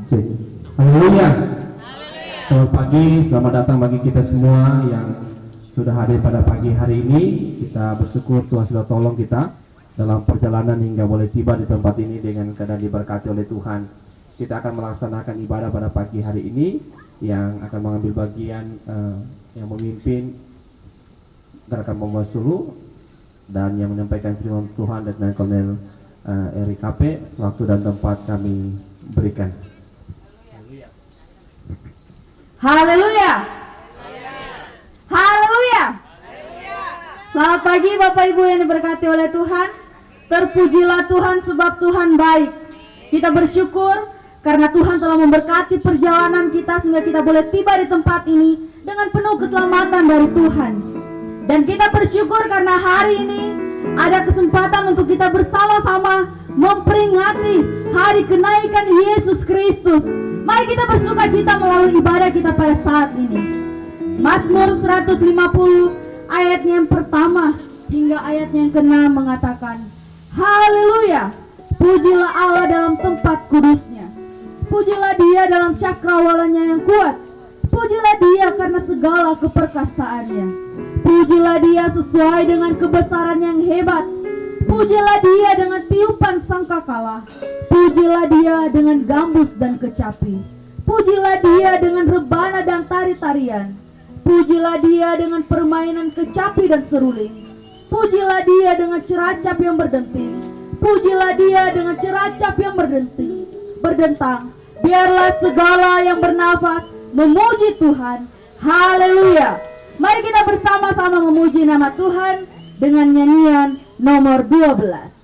Haleluya. Selamat pagi, selamat datang bagi kita semua yang sudah hadir pada pagi hari ini. Kita bersyukur Tuhan sudah tolong kita dalam perjalanan hingga boleh tiba di tempat ini dengan keadaan diberkati oleh Tuhan. Kita akan melaksanakan ibadah pada pagi hari ini, yang akan mengambil bagian yang memimpin gerakan pembawa suruh dan yang menyampaikan firman Tuhan dan Kolonel RKP. Waktu dan tempat kami berikan. Haleluya. Haleluya. Selamat pagi Bapak Ibu yang diberkati oleh Tuhan. Terpujilah Tuhan sebab Tuhan baik. Kita bersyukur karena Tuhan telah memberkati perjalanan kita sehingga kita boleh tiba di tempat ini dengan penuh keselamatan dari Tuhan. Dan kita bersyukur karena hari ini ada kesempatan untuk kita bersama-sama memperingati hari kenaikan Yesus Kristus. Mari kita bersuka cita melalui ibadah kita pada saat ini. Mazmur 150 ayatnya yang pertama hingga ayatnya yang ke-6 mengatakan, Haleluya, pujilah Allah dalam tempat kudusnya. Pujilah dia dalam cakrawalanya yang kuat. Pujilah dia karena segala keperkasaannya. Pujilah dia sesuai dengan kebesaran yang hebat. Pujilah dia dengan tiupan sangkakala. Pujilah dia dengan gambus dan kecapi. Pujilah dia dengan rebana dan tari-tarian. Pujilah dia dengan permainan kecapi dan seruling. Pujilah dia dengan ceracap yang berdenting. Pujilah dia dengan ceracap yang berdentang. Biarlah segala yang bernafas memuji Tuhan. Haleluya. Mari kita bersama-sama memuji nama Tuhan dengan nyanyian nomor 12.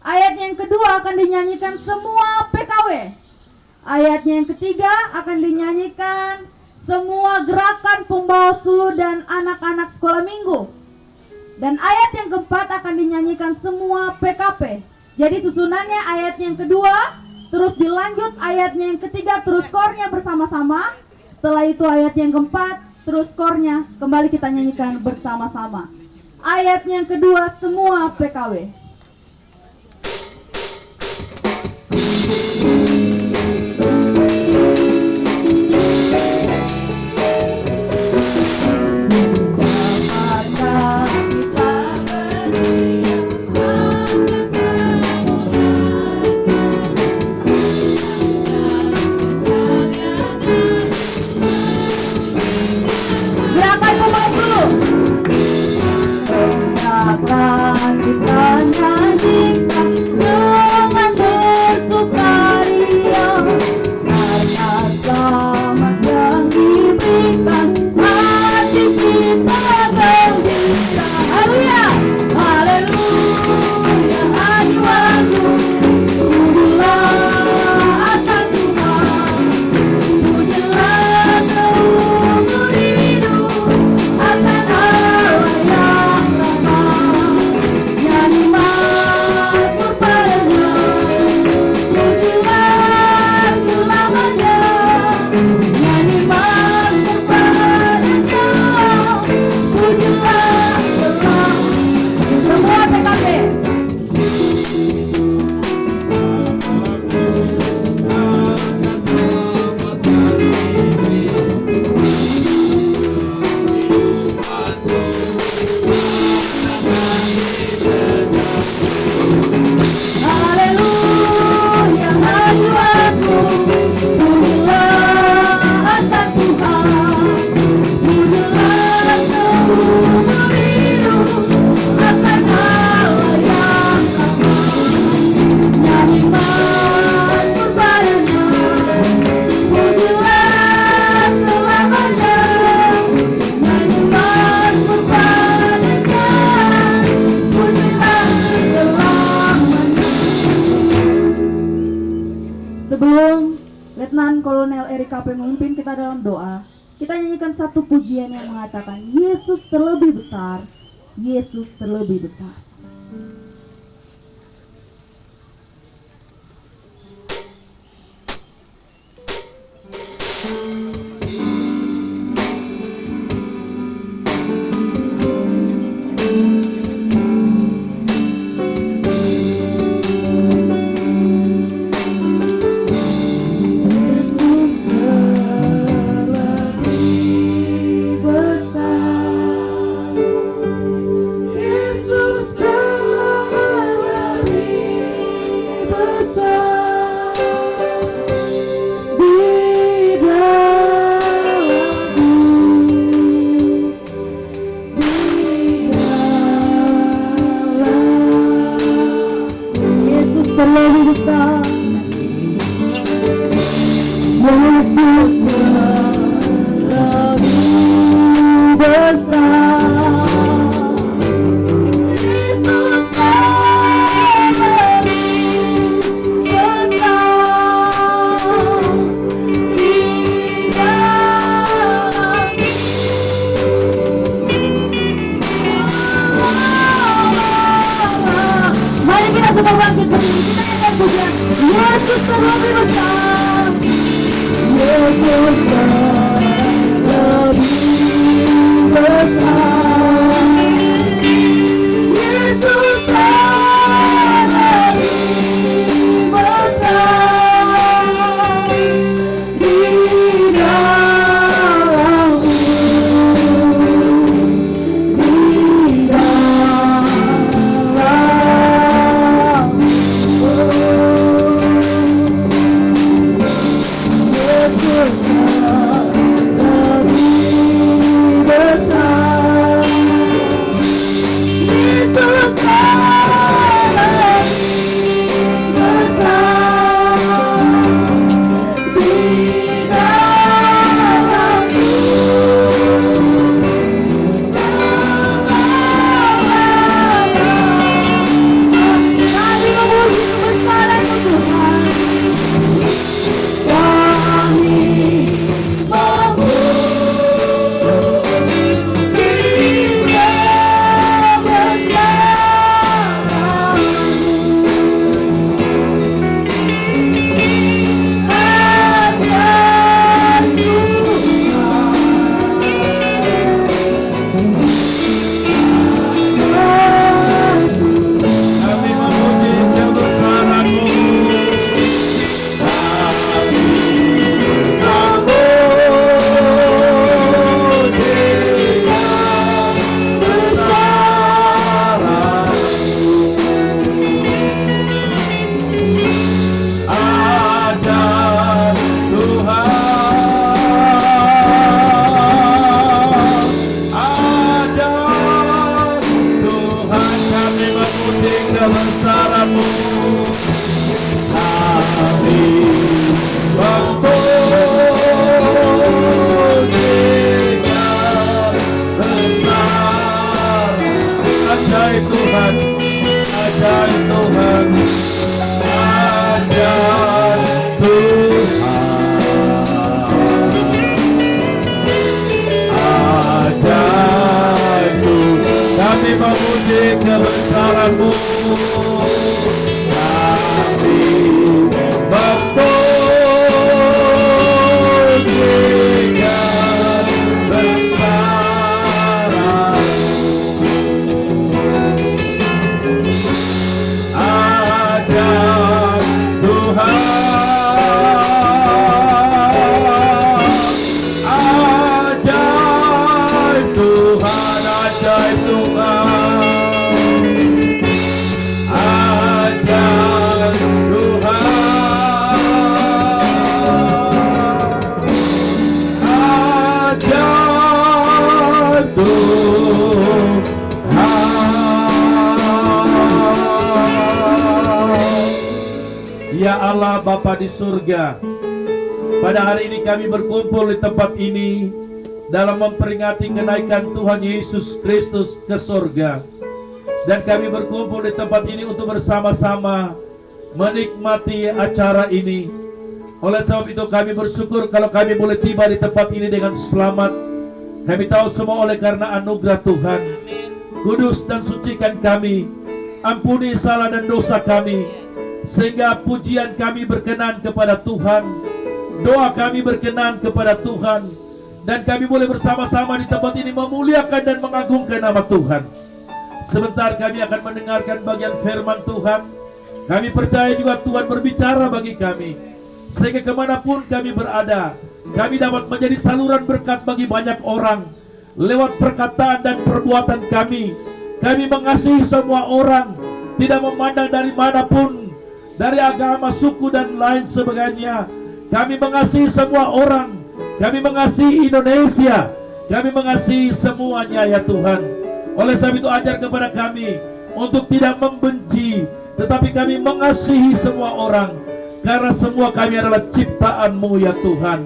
Ayatnya yang kedua akan dinyanyikan semua PKW. Ayatnya yang ketiga akan dinyanyikan semua gerakan pembawa suluh dan anak-anak sekolah minggu. Dan ayat yang keempat akan dinyanyikan semua PKP. Jadi susunannya ayatnya yang kedua, terus dilanjut ayatnya yang ketiga, terus kornya bersama-sama. Setelah itu ayat yang keempat, terus kornya kembali kita nyanyikan bersama-sama. Ayatnya yang kedua semua PKW. bersama-sama dalam doa. Kita nyanyikan satu pujian yang mengatakan Yesus terlebih besar, Yesus terlebih besar. Ya Allah Bapa di surga, pada hari ini kami berkumpul di tempat ini dalam memperingati kenaikan Tuhan Yesus Kristus ke surga. Dan kami berkumpul di tempat ini untuk bersama-sama menikmati acara ini. Oleh sebab itu kami bersyukur kalau kami boleh tiba di tempat ini dengan selamat. Kami tahu semua oleh karena anugerah Tuhan. Kudus dan sucikan kami, ampuni salah dan dosa kami, sehingga pujian kami berkenan kepada Tuhan, doa kami berkenan kepada Tuhan, dan kami boleh bersama-sama di tempat ini memuliakan dan mengagungkan nama Tuhan. Sebentar kami akan mendengarkan bagian firman Tuhan. Kami percaya juga Tuhan berbicara bagi kami, sehingga kemanapun kami berada, kami dapat menjadi saluran berkat bagi banyak orang. Lewat perkataan dan perbuatan kami mengasihi semua orang, tidak memandang dari manapun, dari agama, suku, dan lain sebagainya. Kami mengasihi semua orang, kami mengasihi Indonesia, kami mengasihi semuanya ya Tuhan. Oleh sebab itu ajar kepada kami untuk tidak membenci, tetapi kami mengasihi semua orang, karena semua kami adalah ciptaan-Mu ya Tuhan.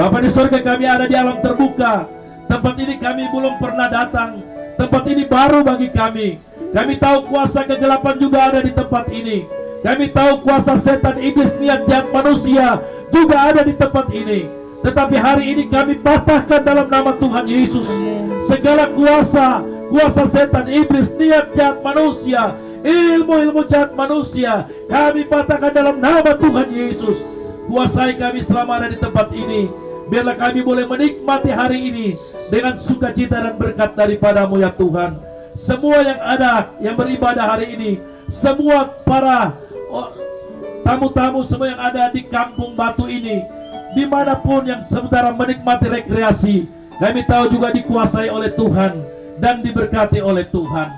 Bapa di surga, kami ada di alam terbuka. Tempat ini kami belum pernah datang. Tempat ini baru bagi kami. Kami tahu kuasa kegelapan juga ada di tempat ini. Kami tahu kuasa setan, iblis, niat jahat manusia juga ada di tempat ini. Tetapi hari ini kami patahkan dalam nama Tuhan Yesus segala kuasa setan, iblis, niat jahat manusia, ilmu jahat manusia. Kami patahkan dalam nama Tuhan Yesus. Kuasai kami selama ada di tempat ini. Biarlah kami boleh menikmati hari ini dengan sukacita dan berkat daripada-Mu ya Tuhan. Semua yang ada, yang beribadah hari ini, semua para tamu-tamu semua yang ada di kampung Batu ini, dimanapun yang sementara menikmati rekreasi, kami tahu juga dikuasai oleh Tuhan dan diberkati oleh Tuhan.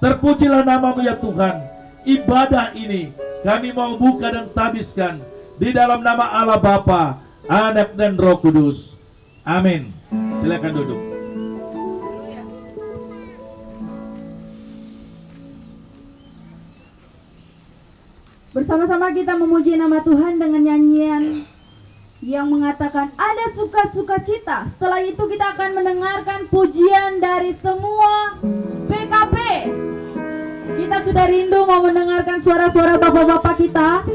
Terpujilah nama-Mu ya Tuhan. Ibadah ini kami mau buka dan tabiskan di dalam nama Allah Bapa, Anak, dan Roh Kudus. Amin. Silakan duduk. Bersama-sama kita memuji nama Tuhan dengan nyanyian yang mengatakan ada suka-suka cita. Setelah itu kita akan mendengarkan pujian dari semua PKP. Kita sudah rindu mau mendengarkan suara-suara bapak-bapak kita.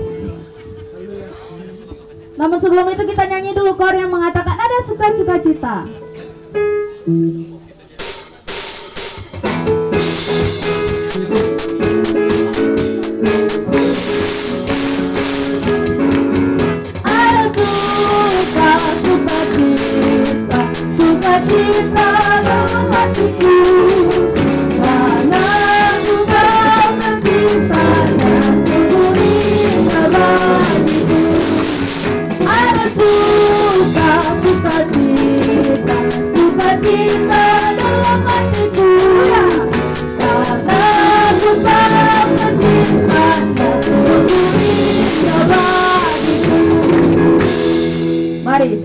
Namun sebelum itu kita nyanyi dulu kor yang mengatakan ada suka-suka cita. Sukacita dalam hatiku, karena sudah tercintanya sungguh indah bagiku. Ada sukacita dalam hatiku, karena sudah tercintanya sungguh indah bagiku. Mari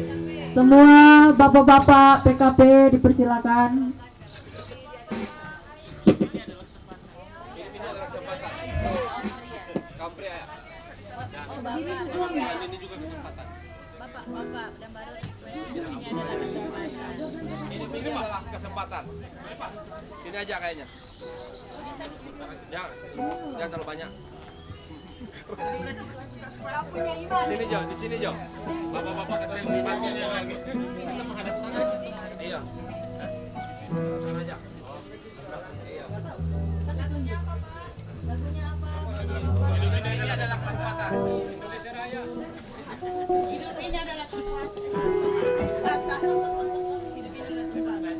semua bapak-bapak PKP dipersilakan. Bapak dan baru ini adalah kesempatan. Sini aja kayaknya. Jangan terlalu banyak. Sini Jo, di sini Jo. Bapak-bapak kesempatan lagi. Kita menghadap sana. Iya. Sana aja. Iya. Lagunya apa, Pak? Lagunya apa? Hidup ini adalah kesempatan. Indonesia Raya. Hidup ini adalah kesempatan. Hidup ini adalah kesempatan.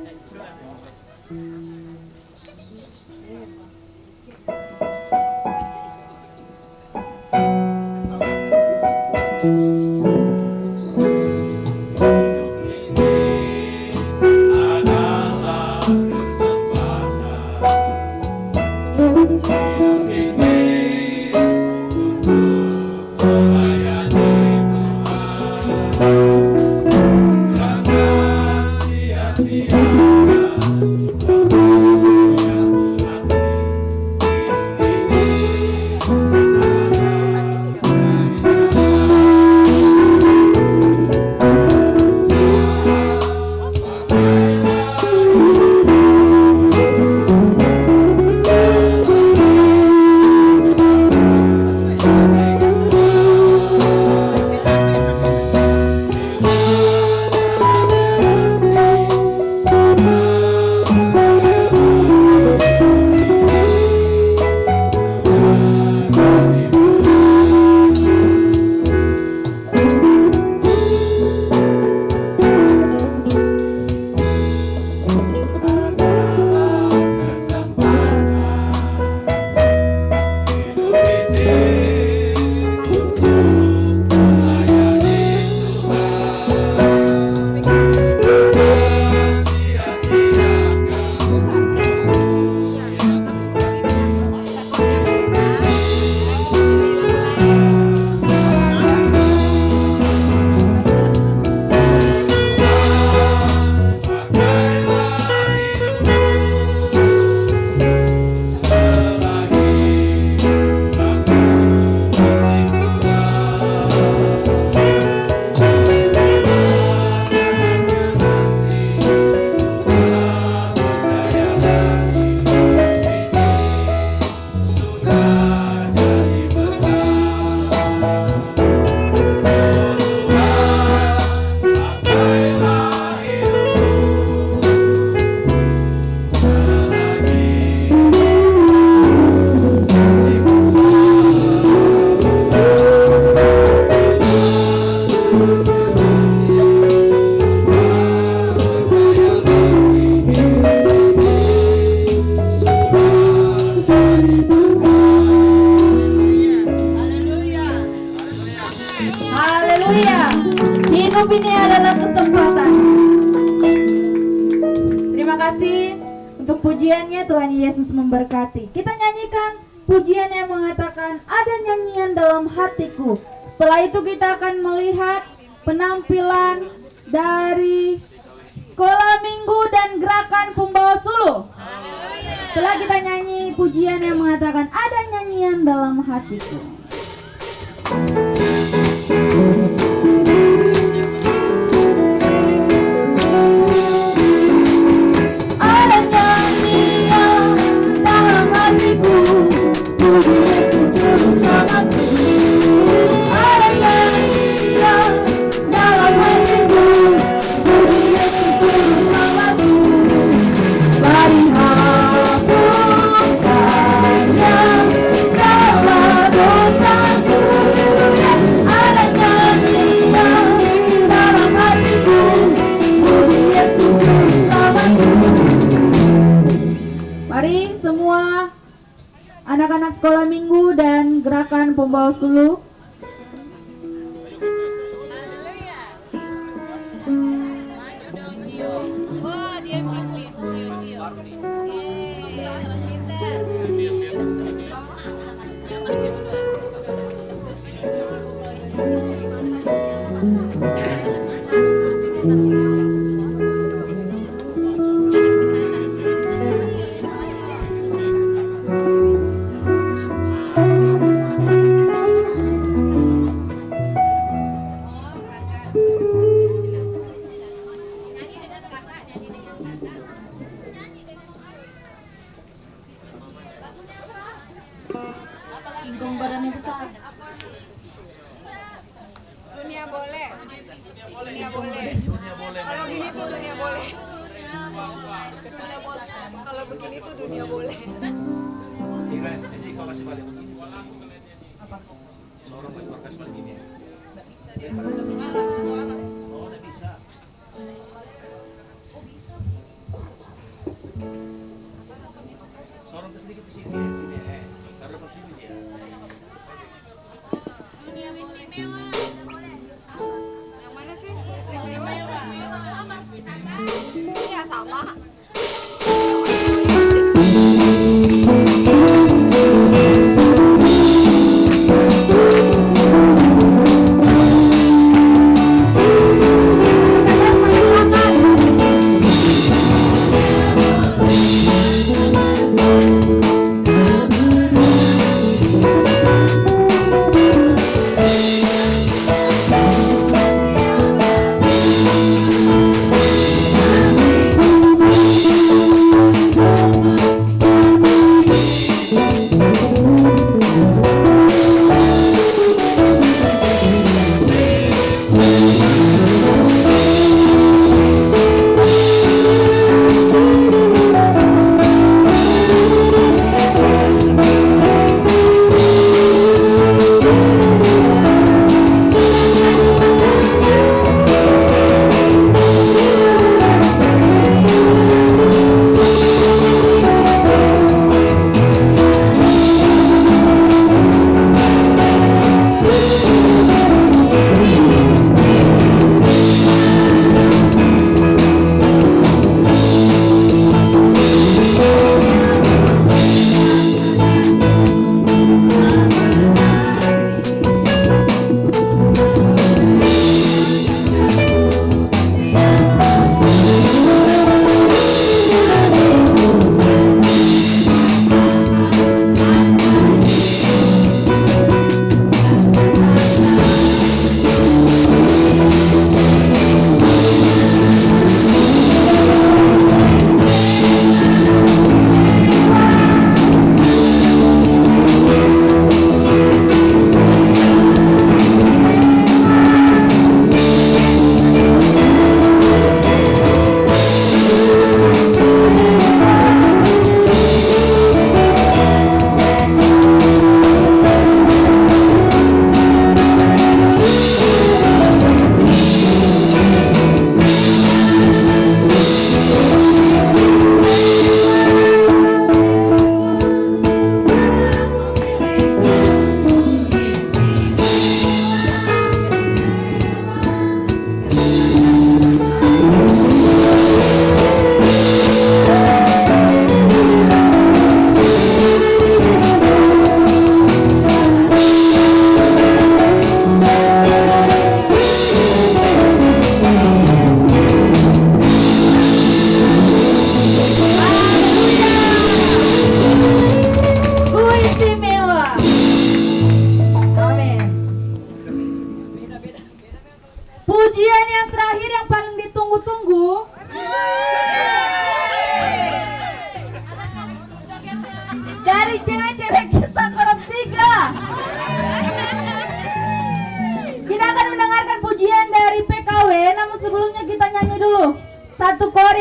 kasih untuk pujiannya. Tuhan Yesus memberkati. Kita nyanyikan pujian yang mengatakan ada nyanyian dalam hatiku. Setelah itu kita akan melihat penampilan dari sekolah minggu dan gerakan pembawa suluh. Setelah kita nyanyi pujian yang mengatakan ada nyanyian dalam hatiku. Ada nyanyian dalam hatiku, puji Yesus juru selamatku. Ada nyanyian dalam hatiku, puji Yesus juru selamatku. Mari hapuskannya segala dosaku. Ada nyanyian dalam hatiku, puji Yesus juru selamatku. Mari semua anak-anak sekolah minggu dan gerakan pembawa suluh. Singkong badannya besar. Dunia boleh. Dunia boleh. Kalau gini tuh dunia boleh. Kalau begini tuh dunia boleh. Jadi kau kasih balik begini. Apa? Seorang buat kasih balik gini. Oh, udah bisa. Seorang sedikit di sini, sini. Taruh di sini dia. Yang mana sih? Iya sama.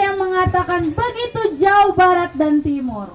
yang mengatakan begitu jauh barat dan timur.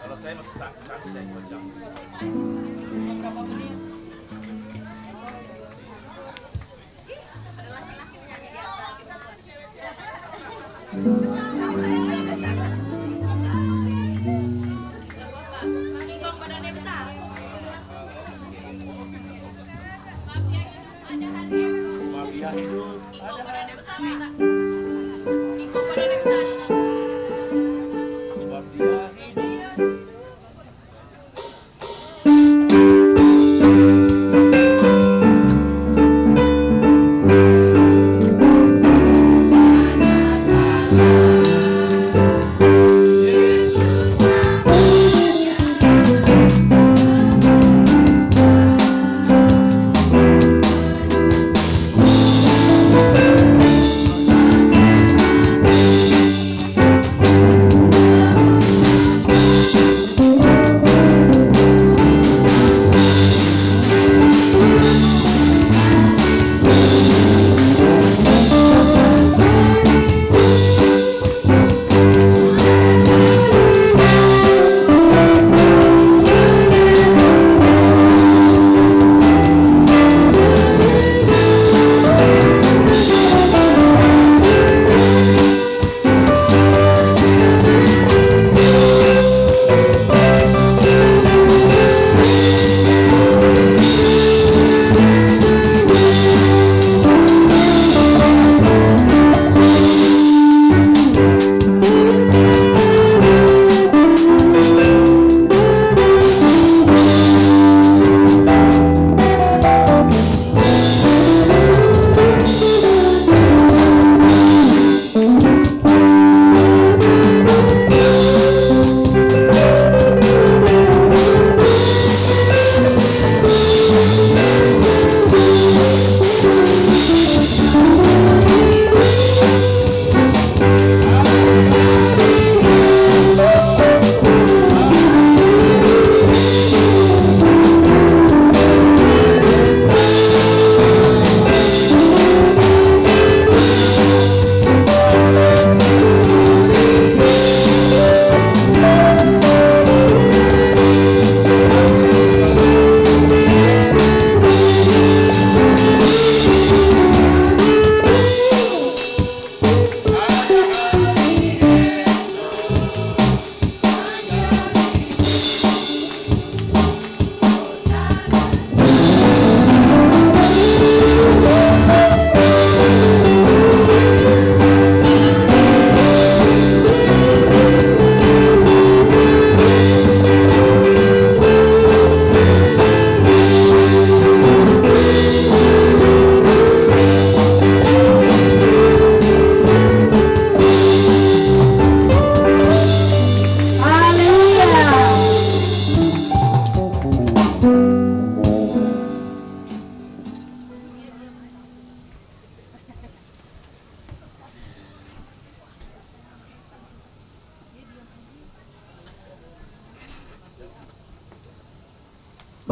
Kalau saya masih takut, saya ikut jam. Berapa menit? Ada laki-laki nyanyi di atas kita buat. Ningkong badannya besar. Maaf ya hidup. Ningkong badannya besar kita. Ningkong badannya besar. Sebab dia hidup.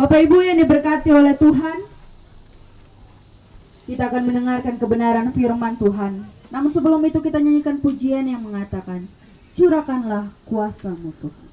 Bapak Ibu yang diberkati oleh Tuhan, kita akan mendengarkan kebenaran firman Tuhan. Namun sebelum itu kita nyanyikan pujian yang mengatakan, curahkanlah kuasa-Mu Tuhan.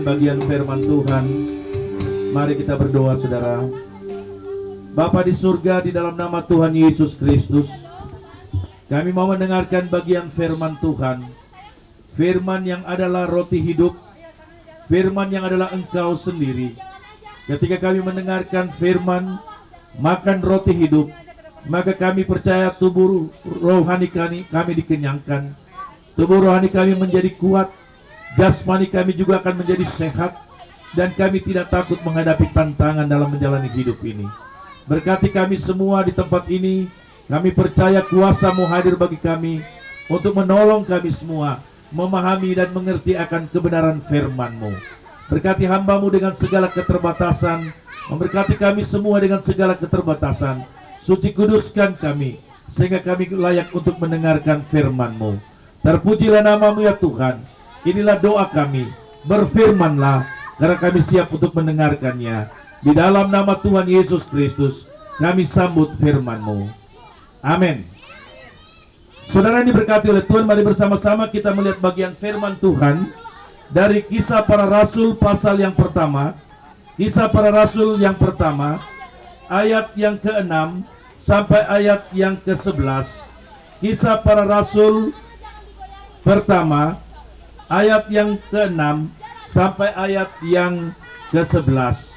Bagian firman Tuhan. Mari kita berdoa, saudara. Bapa di surga, di dalam nama Tuhan Yesus Kristus, kami mau mendengarkan bagian firman Tuhan. Firman yang adalah roti hidup, firman yang adalah Engkau sendiri. Ketika kami mendengarkan firman, makan roti hidup, maka kami percaya tubuh rohani kami dikenyangkan, tubuh rohani kami menjadi kuat, jasmani kami juga akan menjadi sehat, dan kami tidak takut menghadapi tantangan dalam menjalani hidup ini. Berkati kami semua di tempat ini. Kami percaya kuasa-Mu hadir bagi kami untuk menolong kami semua memahami dan mengerti akan kebenaran firman-Mu. Berkati hamba-Mu dengan segala keterbatasan, memberkati kami semua dengan segala keterbatasan. Suci kuduskan kami sehingga kami layak untuk mendengarkan firman-Mu. Terpujilah nama-Mu ya Tuhan. Inilah doa kami, berfirmanlah, karena kami siap untuk mendengarkannya. Di dalam nama Tuhan Yesus Kristus, kami sambut firman-Mu. Amin. Saudara yang diberkati oleh Tuhan, mari bersama-sama kita melihat bagian firman Tuhan dari Kisah Para Rasul pasal yang pertama. Kisah Para Rasul yang pertama, ayat yang ke-6 sampai ayat yang ke-11. Kisah Para Rasul pertama, ayat yang ke-6 sampai ayat yang ke-11.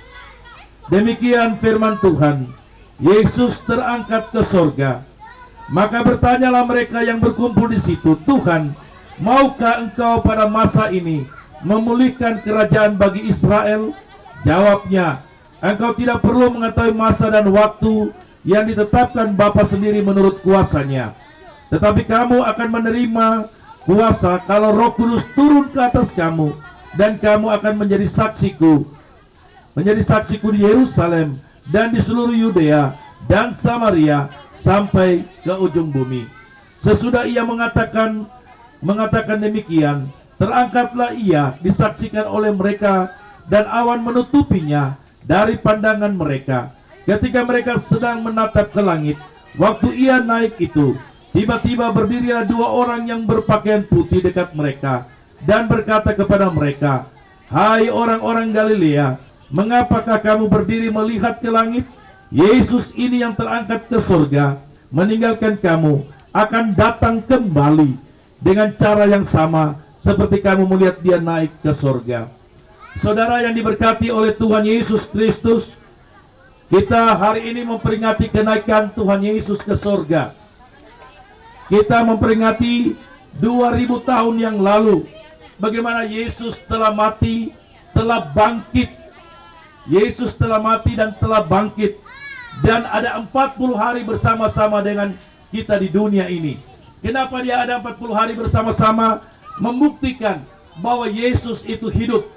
Demikian firman Tuhan. Yesus terangkat ke sorga. Maka bertanyalah mereka yang berkumpul di situ, Tuhan, maukah Engkau pada masa ini memulihkan kerajaan bagi Israel? Jawabnya, Engkau tidak perlu mengetahui masa dan waktu yang ditetapkan Bapa sendiri menurut kuasanya. Tetapi kamu akan menerima kuasa kalau Roh Kudus turun ke atas kamu, dan kamu akan menjadi saksiku di Yerusalem dan di seluruh Yudea dan Samaria sampai ke ujung bumi. Sesudah ia mengatakan demikian, terangkatlah ia, disaksikan oleh mereka, dan awan menutupinya dari pandangan mereka. Ketika mereka sedang menatap ke langit, waktu ia naik itu, tiba-tiba berdirilah dua orang yang berpakaian putih dekat mereka, dan berkata kepada mereka, "Hai orang-orang Galilea, mengapakah kamu berdiri melihat ke langit? Yesus ini yang terangkat ke surga, meninggalkan kamu, akan datang kembali dengan cara yang sama seperti kamu melihat dia naik ke surga." Saudara yang diberkati oleh Tuhan Yesus Kristus, kita hari ini memperingati kenaikan Tuhan Yesus ke surga. Kita memperingati 2000 tahun yang lalu, bagaimana Yesus telah mati, telah bangkit. Yesus telah mati dan telah bangkit, dan ada 40 hari bersama-sama dengan kita di dunia ini. Kenapa dia ada 40 hari bersama-sama? Membuktikan bahwa Yesus itu hidup,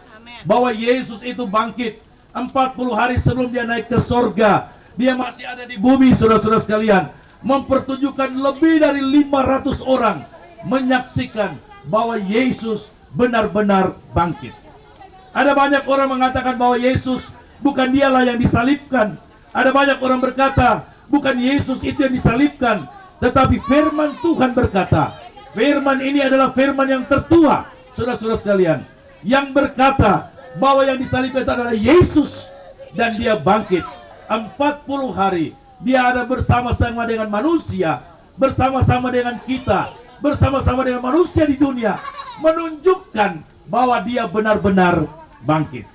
bahwa Yesus itu bangkit. 40 hari sebelum dia naik ke sorga, dia masih ada di bumi, saudara-saudara sekalian. Mempertunjukkan lebih dari 500 orang menyaksikan bahwa Yesus benar-benar bangkit. Ada banyak orang mengatakan bahwa Yesus bukan dialah yang disalibkan. Ada banyak orang berkata, bukan Yesus itu yang disalibkan. Tetapi firman Tuhan berkata, firman ini adalah firman yang tertua, saudara-saudara sekalian, yang berkata bahwa yang disalibkan itu adalah Yesus, dan dia bangkit. 40 hari dia ada bersama-sama dengan manusia, bersama-sama dengan kita, bersama-sama dengan manusia di dunia, menunjukkan bahwa dia benar-benar bangkit.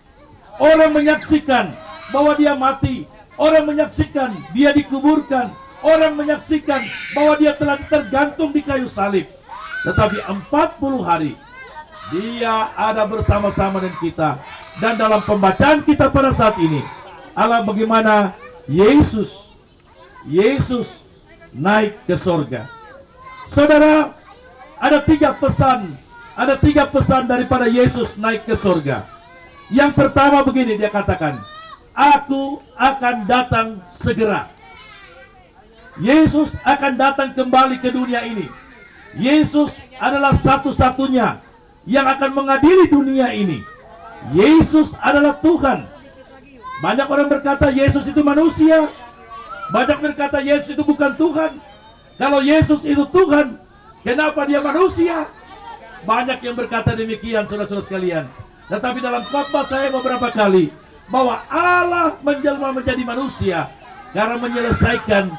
Orang menyaksikan bahwa dia mati, orang menyaksikan dia dikuburkan, orang menyaksikan bahwa dia telah tergantung di kayu salib. Tetapi 40 hari dia ada bersama-sama dengan kita. Dan dalam pembacaan kita pada saat ini, Allah bagaimana Yesus naik ke surga. Saudara, ada tiga pesan daripada Yesus naik ke surga. Yang pertama begini, dia katakan, "Aku akan datang segera." Yesus akan datang kembali ke dunia ini. Yesus adalah satu-satunya yang akan mengadili dunia ini. Yesus adalah Tuhan. Banyak orang berkata Yesus itu manusia. Banyak berkata Yesus itu bukan Tuhan. Kalau Yesus itu Tuhan, kenapa dia manusia? Banyak yang berkata demikian, saudara-saudara sekalian. Tetapi dalam khotbah saya beberapa kali, bahwa Allah menjelma menjadi manusia karena menyelesaikan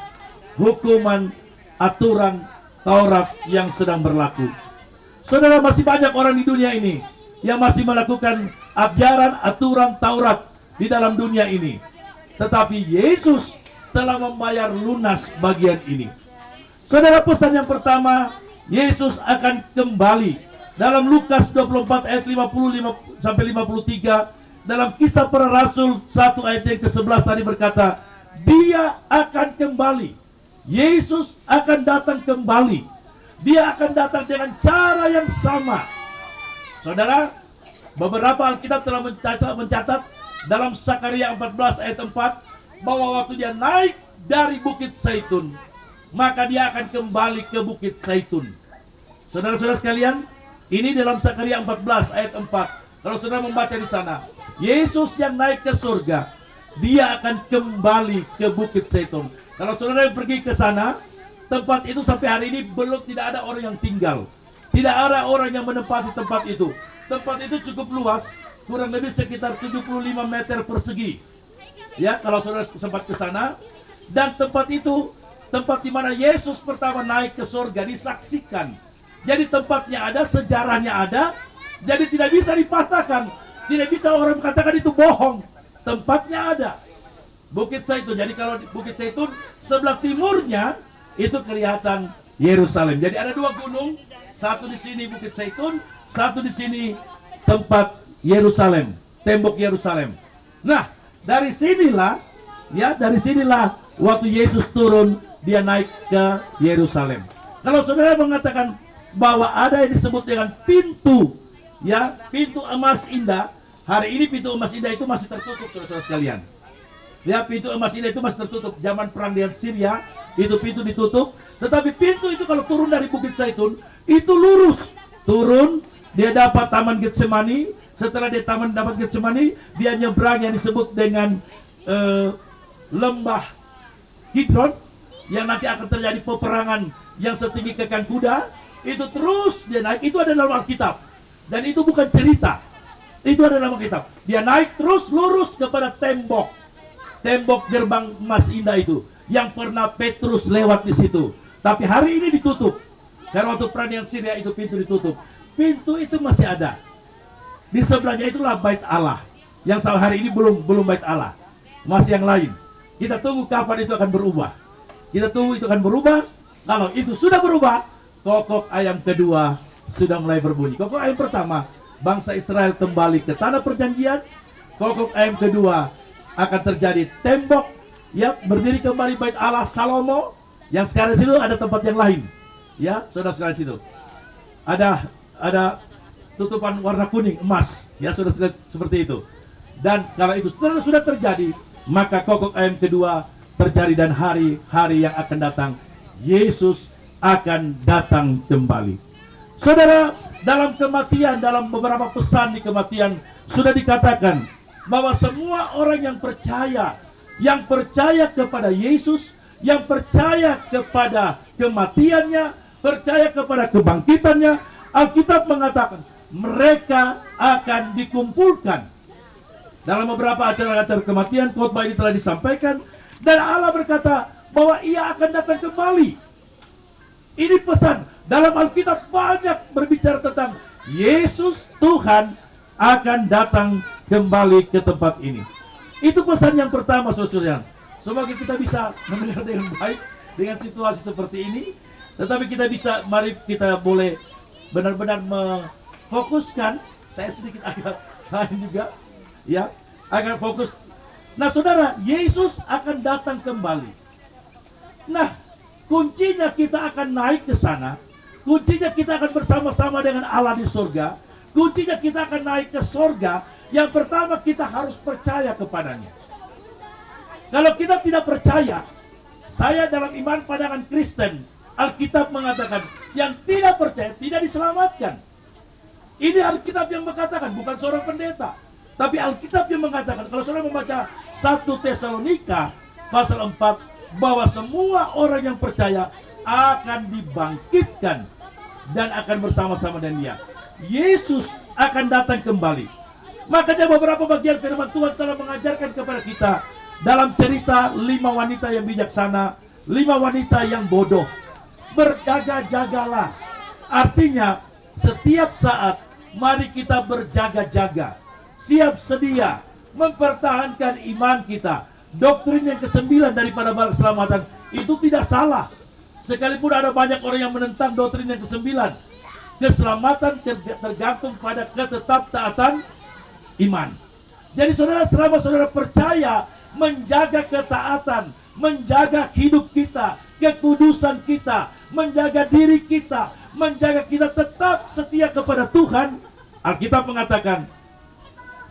hukuman aturan Taurat yang sedang berlaku. Saudara, masih banyak orang di dunia ini yang masih melakukan ajaran aturan Taurat di dalam dunia ini. Tetapi Yesus telah membayar lunas bagian ini. Saudara, pesan yang pertama, Yesus akan kembali. Dalam Lukas 24 ayat 55 sampai 53, dalam Kisah Para Rasul 1 ayat yang ke-11 tadi berkata, dia akan kembali. Yesus akan datang kembali. Dia akan datang dengan cara yang sama. Saudara, beberapa Alkitab telah mencatat dalam Sakaria 14 ayat 4 bahwa waktu dia naik dari Bukit Zaitun, maka dia akan kembali ke Bukit Zaitun. Saudara-saudara sekalian, ini dalam Sakaria 14 ayat 4. Kalau saudara membaca di sana, Yesus yang naik ke surga, dia akan kembali ke Bukit Zaitun. Kalau saudara pergi ke sana, tempat itu sampai hari ini belum tidak ada orang yang tinggal. Tidak ada orang yang menempati tempat itu. Tempat itu cukup luas, kurang lebih sekitar 75 meter persegi. Ya, kalau saudara sempat ke sana, dan tempat itu tempat di mana Yesus pertama naik ke surga disaksikan. Jadi tempatnya ada, sejarahnya ada, jadi tidak bisa dipatahkan. Tidak bisa orang mengatakan itu bohong. Tempatnya ada. Bukit Zaitun. Jadi kalau Bukit Zaitun sebelah timurnya itu kelihatan Yerusalem. Jadi ada dua gunung, satu di sini Bukit Zaitun, satu di sini tempat Yerusalem, tembok Yerusalem. Nah, dari sinilah waktu Yesus turun, dia naik ke Yerusalem. Kalau saudara mengatakan bahwa ada yang disebut dengan pintu, ya, pintu emas indah. Hari ini pintu emas indah itu masih tertutup, saudara-saudara sekalian. Ya, pintu emas indah itu masih tertutup. Zaman perang dengan Syria, itu pintu ditutup. Tetapi pintu itu kalau turun dari Bukit Zaitun, itu lurus. Turun, Dia dapat taman Getsemani. Setelah dia dapat Getsemani, dia nyebrang yang disebut dengan lembah Kidron, yang nanti akan terjadi peperangan yang setinggi kekang kuda. Itu terus dia naik. Itu ada dalam Alkitab, dan itu bukan cerita, itu ada dalam Alkitab. Dia naik terus lurus kepada tembok gerbang emas indah itu, yang pernah Petrus lewat di situ. Tapi hari ini ditutup, karena waktu perang Syria itu pintu ditutup. Pintu itu masih ada. Di sebelahnya itulah bait Allah, yang sampai hari ini belum bait Allah, masih yang lain. Kita tunggu kapan itu akan berubah. Kita tunggu itu akan berubah. Kalau itu sudah berubah, kokok ayam kedua sudah mulai berbunyi. Kokok ayam pertama, bangsa Israel kembali ke tanah perjanjian. Kokok ayam kedua akan terjadi tembok ya, berdiri kembali bait Allah Salomo, yang sekarang situ ada tempat yang lain. Ya, saudara-saudara situ. Ada tutupan warna kuning emas, ya, sudah seperti itu. Dan kalau itu sudah terjadi, maka kokok ayam kedua terjadi, dan hari-hari yang akan datang Yesus akan datang kembali. Saudara, dalam kematian, dalam beberapa pesan di kematian sudah dikatakan bahwa semua orang yang percaya kepada Yesus, yang percaya kepada kematiannya, percaya kepada kebangkitannya, Alkitab mengatakan mereka akan dikumpulkan. Dalam beberapa acara-acara kematian, khotbah ini telah disampaikan, dan Allah berkata bahwa Ia akan datang kembali. Ini pesan dalam Alkitab, banyak berbicara tentang Yesus Tuhan akan datang kembali ke tempat ini. Itu pesan yang pertama, saudara. Semoga kita bisa mendengar dengan baik dengan situasi seperti ini. Tetapi mari kita boleh benar-benar fokuskan. Saya sedikit agak lain juga, ya, agar fokus. Nah, saudara, Yesus akan datang kembali. Nah, kuncinya kita akan naik ke sana. Kuncinya kita akan bersama-sama dengan Allah di surga. Kuncinya kita akan naik ke surga. Yang pertama, kita harus percaya kepadanya. Kalau kita tidak percaya, saya dalam iman pandangan Kristen, Alkitab mengatakan yang tidak percaya tidak diselamatkan. Ini Alkitab yang mengatakan, bukan seorang pendeta. Tapi Alkitab yang mengatakan, kalau saudara membaca 1 Tesalonika pasal 4, bahwa semua orang yang percaya akan dibangkitkan dan akan bersama-sama dengan Dia. Yesus akan datang kembali. Makanya beberapa bagian firman Tuhan telah mengajarkan kepada kita dalam cerita 5 wanita yang bijaksana, 5 wanita yang bodoh. Berjaga-jagalah. Artinya setiap saat mari kita berjaga-jaga, siap sedia mempertahankan iman kita. Doktrin yang ke-9 daripada bala keselamatan itu tidak salah. Sekalipun ada banyak orang yang menentang doktrin yang ke-9, keselamatan tergantung pada ketetaptaatan iman. Jadi saudara, selama saudara percaya, menjaga ketaatan, menjaga hidup kita, kekudusan kita, menjaga diri kita, menjaga kita tetap setia kepada Tuhan, Alkitab mengatakan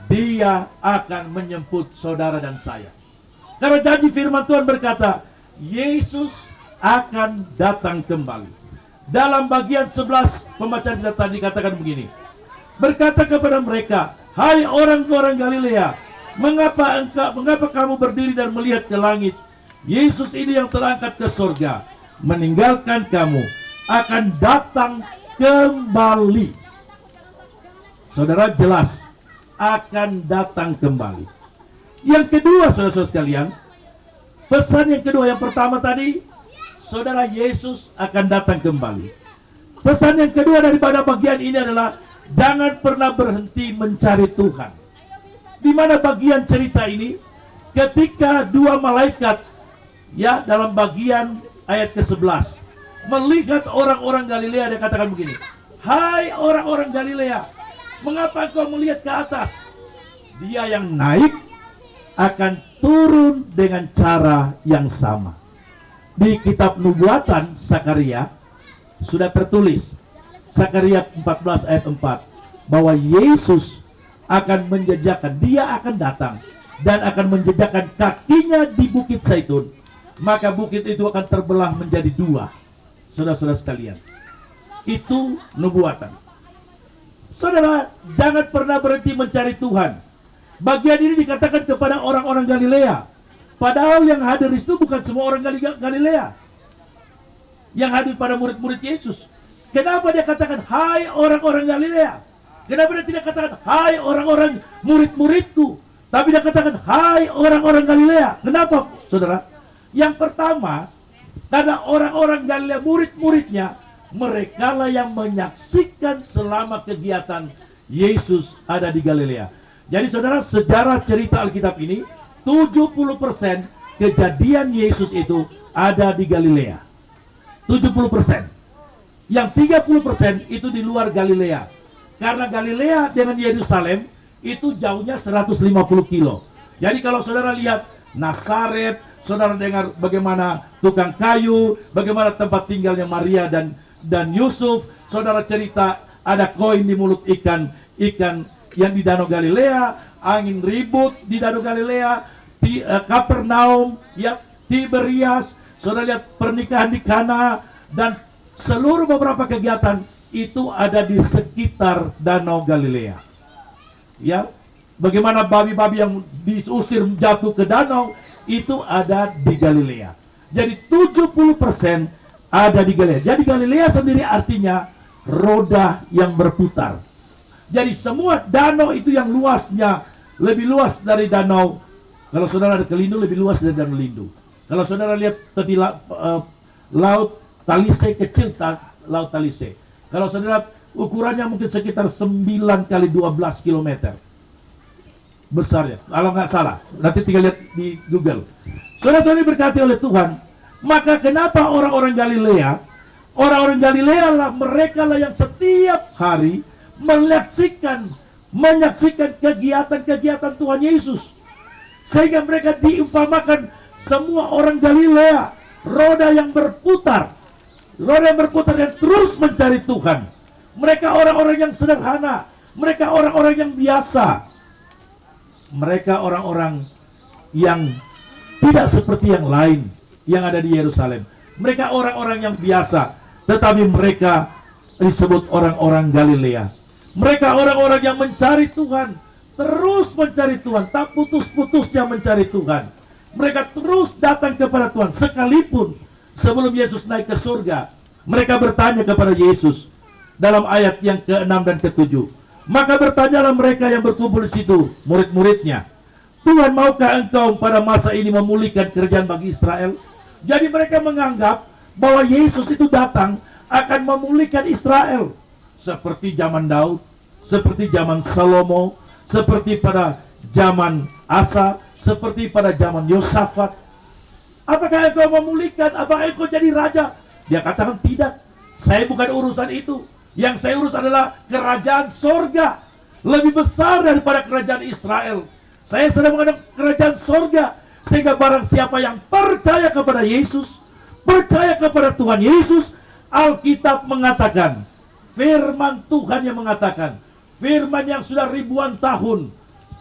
Dia akan menjemput saudara dan saya. Karena janji firman Tuhan berkata, Yesus akan datang kembali. Dalam bagian 11 pembacaan kita tadi katakan begini, berkata kepada mereka, hai orang-orang Galilea, mengapa kamu berdiri dan melihat ke langit? Yesus ini yang terangkat ke surga, meninggalkan kamu, akan datang kembali. Saudara, jelas akan datang kembali. Yang kedua, saudara-saudara sekalian, pesan yang kedua, yang pertama tadi, saudara, Yesus akan datang kembali. Pesan yang kedua daripada bagian ini adalah jangan pernah berhenti mencari Tuhan. Di mana bagian cerita ini? Ketika 2 malaikat, ya, dalam bagian ayat ke-11, melihat orang-orang Galilea, dia katakan begini, hai orang-orang Galilea, mengapa kau melihat ke atas? Dia yang naik akan turun dengan cara yang sama. Di kitab nubuatan Sakaria sudah tertulis, Sakaria 14 ayat 4, bahwa Yesus akan menjejakkan, Dia akan datang dan akan menjejakkan kakinya di Bukit Zaitun, maka bukit itu akan terbelah menjadi 2. Saudara-saudara sekalian, itu nubuatan. Saudara, jangan pernah berhenti mencari Tuhan. Bagian ini dikatakan kepada orang-orang Galilea. Padahal yang hadir di situ bukan semua orang Galilea. Yang hadir pada murid-murid Yesus. Kenapa dia katakan, hai orang-orang Galilea? Kenapa dia tidak katakan, hai orang-orang murid-muridku? Tapi dia katakan, hai orang-orang Galilea. Kenapa, saudara? Yang pertama, karena orang-orang Galilea, murid-muridnya, mereka lah yang menyaksikan selama kegiatan Yesus ada di Galilea. Jadi saudara, sejarah cerita Alkitab ini, 70% kejadian Yesus itu ada di Galilea. 70%. Yang 30% itu di luar Galilea. Karena Galilea dengan Yerusalem itu jauhnya 150 kilo. Jadi kalau saudara lihat Nazaret, saudara dengar bagaimana tukang kayu, bagaimana tempat tinggalnya Maria dan Yusuf, saudara cerita ada koin di mulut ikan yang di Danau Galilea, angin ribut di Danau Galilea, di Kapernaum, ya, Tiberias, saudara lihat pernikahan di Kana, dan seluruh beberapa kegiatan itu ada di sekitar Danau Galilea. Ya, bagaimana babi-babi yang diusir jatuh ke danau itu ada di Galilea. Jadi 70% ada di Galilea. Jadi Galilea sendiri artinya roda yang berputar. Jadi semua danau itu yang luasnya lebih luas dari danau. Kalau saudara ada ke Lindu, lebih luas dari danau Lindu. Kalau saudara lihat tadi laut Talise kecil, laut Talise. Kalau saudara ukurannya mungkin sekitar 9 kali 12 km. Besarnya, kalau nggak salah. Nanti tinggal lihat di Google. Saudara-saudara diberkati oleh Tuhan. Maka kenapa orang-orang Galilea lah, mereka lah yang setiap hari menyaksikan kegiatan Tuhan Yesus. Sehingga mereka diumpamakan semua orang Galilea, roda yang berputar yang terus mencari Tuhan. Mereka orang-orang yang sederhana, mereka orang-orang yang biasa, mereka orang-orang yang tidak seperti yang lain yang ada di Yerusalem. Mereka orang-orang yang biasa, tetapi mereka disebut orang-orang Galilea. Mereka orang-orang yang mencari Tuhan, terus mencari Tuhan, tak putus-putusnya mencari Tuhan. Mereka terus datang kepada Tuhan, sekalipun sebelum Yesus naik ke surga, mereka bertanya kepada Yesus dalam ayat yang ke-6 dan ke-7. Maka bertanyalah mereka yang berkumpul di situ, murid-muridnya, Tuhan, maukah engkau pada masa ini memulihkan kerajaan bagi Israel? Jadi mereka menganggap bahwa Yesus itu datang akan memulihkan Israel. Seperti zaman Daud, seperti zaman Salomo, seperti pada zaman Asa, seperti pada zaman Yosafat. Apakah engkau memulihkan? Apakah engkau jadi raja? Dia katakan tidak. Saya bukan urusan itu. Yang saya urus adalah kerajaan sorga. Lebih besar daripada kerajaan Israel. Saya sedang menghadap kerajaan sorga. Sehingga barang siapa yang percaya kepada Yesus, percaya kepada Tuhan Yesus, Alkitab mengatakan, firman Tuhan yang mengatakan, firman yang sudah ribuan tahun,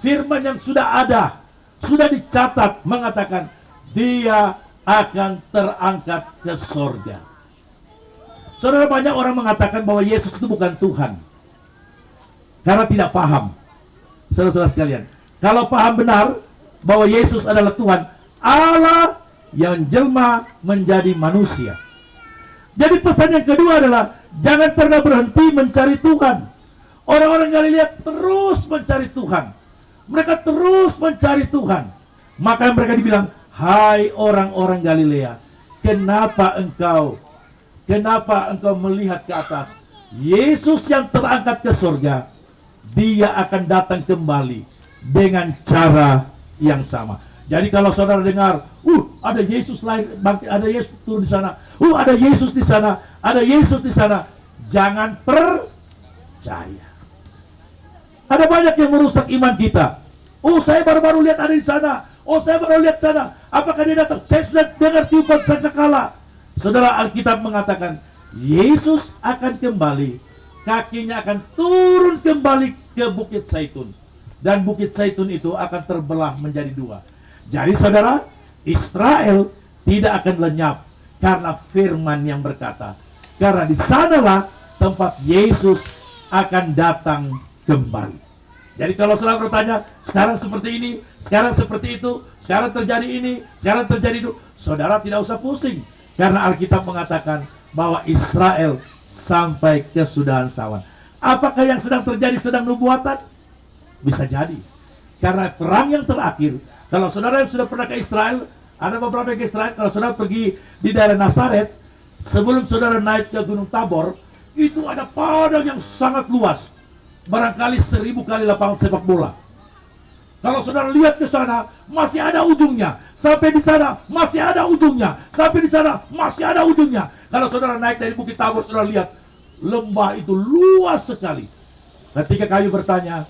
firman yang sudah ada, sudah dicatat, mengatakan dia akan terangkat ke sorga. Saudara, banyak orang mengatakan bahwa Yesus itu bukan Tuhan karena tidak paham. Saudara-saudara sekalian, kalau paham benar bahwa Yesus adalah Tuhan, Allah yang jelma menjadi manusia. Jadi pesan yang kedua adalah jangan pernah berhenti mencari Tuhan. Orang-orang Galilea terus mencari Tuhan. Mereka terus mencari Tuhan. Maka mereka dibilang, hai orang-orang Galilea, kenapa engkau melihat ke atas? Yesus yang terangkat ke surga, dia akan datang kembali dengan cara yang sama. Jadi kalau saudara dengar, ada Yesus lahir, ada Yesus turun di sana, ada Yesus di sana, ada Yesus di sana, jangan percaya. Ada banyak yang merusak iman kita. Saya baru-baru lihat ada di sana. Saya baru lihat sana. Apakah dia datang? Saya sudah dengar tiupan sangkakala. Saudara, Alkitab mengatakan Yesus akan kembali, kakinya akan turun kembali ke Bukit Zaitun, dan Bukit Zaitun itu akan terbelah menjadi dua. Jadi saudara, Israel tidak akan lenyap karena firman yang berkata, karena di sanalah tempat Yesus akan datang kembali. Jadi kalau saudara bertanya, sekarang seperti ini, sekarang seperti itu, sekarang terjadi ini, sekarang terjadi itu, saudara tidak usah pusing. Karena Alkitab mengatakan bahwa Israel sampai kesudahan zaman. Apakah yang sedang terjadi sedang nubuatan? Bisa jadi. Karena perang yang terakhir, kalau saudara yang sudah pernah ke Israel, ada beberapa yang ke Israel, kalau saudara pergi di daerah Nazaret, sebelum saudara naik ke Gunung Tabor, itu ada padang yang sangat luas. Barangkali 1000 kali lapangan sepak bola. Kalau saudara lihat ke sana, masih ada ujungnya. Sampai di sana, masih ada ujungnya. Sampai di sana, masih ada ujungnya. Kalau saudara naik dari Bukit Tabor, saudara lihat, lembah itu luas sekali. Ketika kayu bertanya,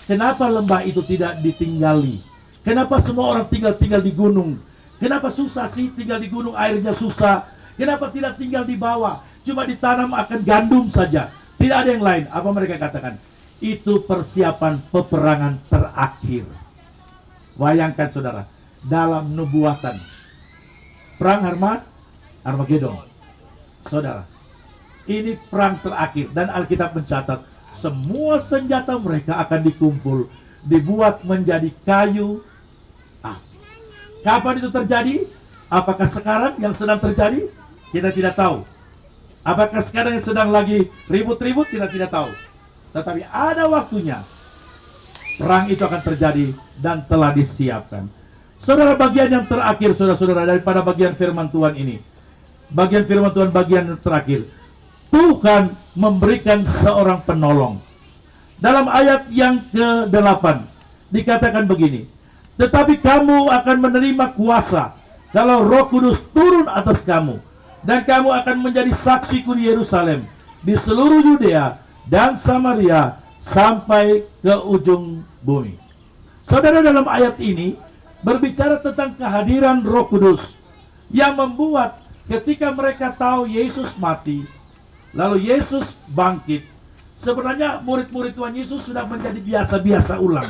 kenapa lembah itu tidak ditinggali? Kenapa semua orang tinggal di gunung? Kenapa susah sih tinggal di gunung, airnya susah? Kenapa tidak tinggal di bawah? Cuma ditanam akan gandum saja. Tidak ada yang lain. Apa mereka katakan? Itu persiapan peperangan terakhir. Bayangkan saudara, dalam nubuatan perang Armageddon, saudara, ini perang terakhir. Dan Alkitab mencatat semua senjata mereka akan dikumpul, dibuat menjadi kayu. Kapan itu terjadi? Apakah sekarang yang sedang terjadi? Kita tidak tahu. Apakah sekarang yang sedang lagi ribut-ribut? Kita tidak tahu. Tetapi ada waktunya perang itu akan terjadi dan telah disiapkan. Saudara, bagian yang terakhir, saudara-saudara, daripada bagian firman Tuhan ini, bagian firman Tuhan bagian terakhir, Tuhan memberikan seorang penolong. Dalam ayat yang ke-8 dikatakan begini, tetapi kamu akan menerima kuasa kalau Roh Kudus turun atas kamu, dan kamu akan menjadi saksiku di Yerusalem, di seluruh Yudea dan Samaria sampai ke ujung bumi. Saudara, dalam ayat ini berbicara tentang kehadiran Roh Kudus yang membuat ketika mereka tahu Yesus mati, lalu Yesus bangkit. Sebenarnya murid-murid Tuhan Yesus sudah menjadi biasa-biasa ulang.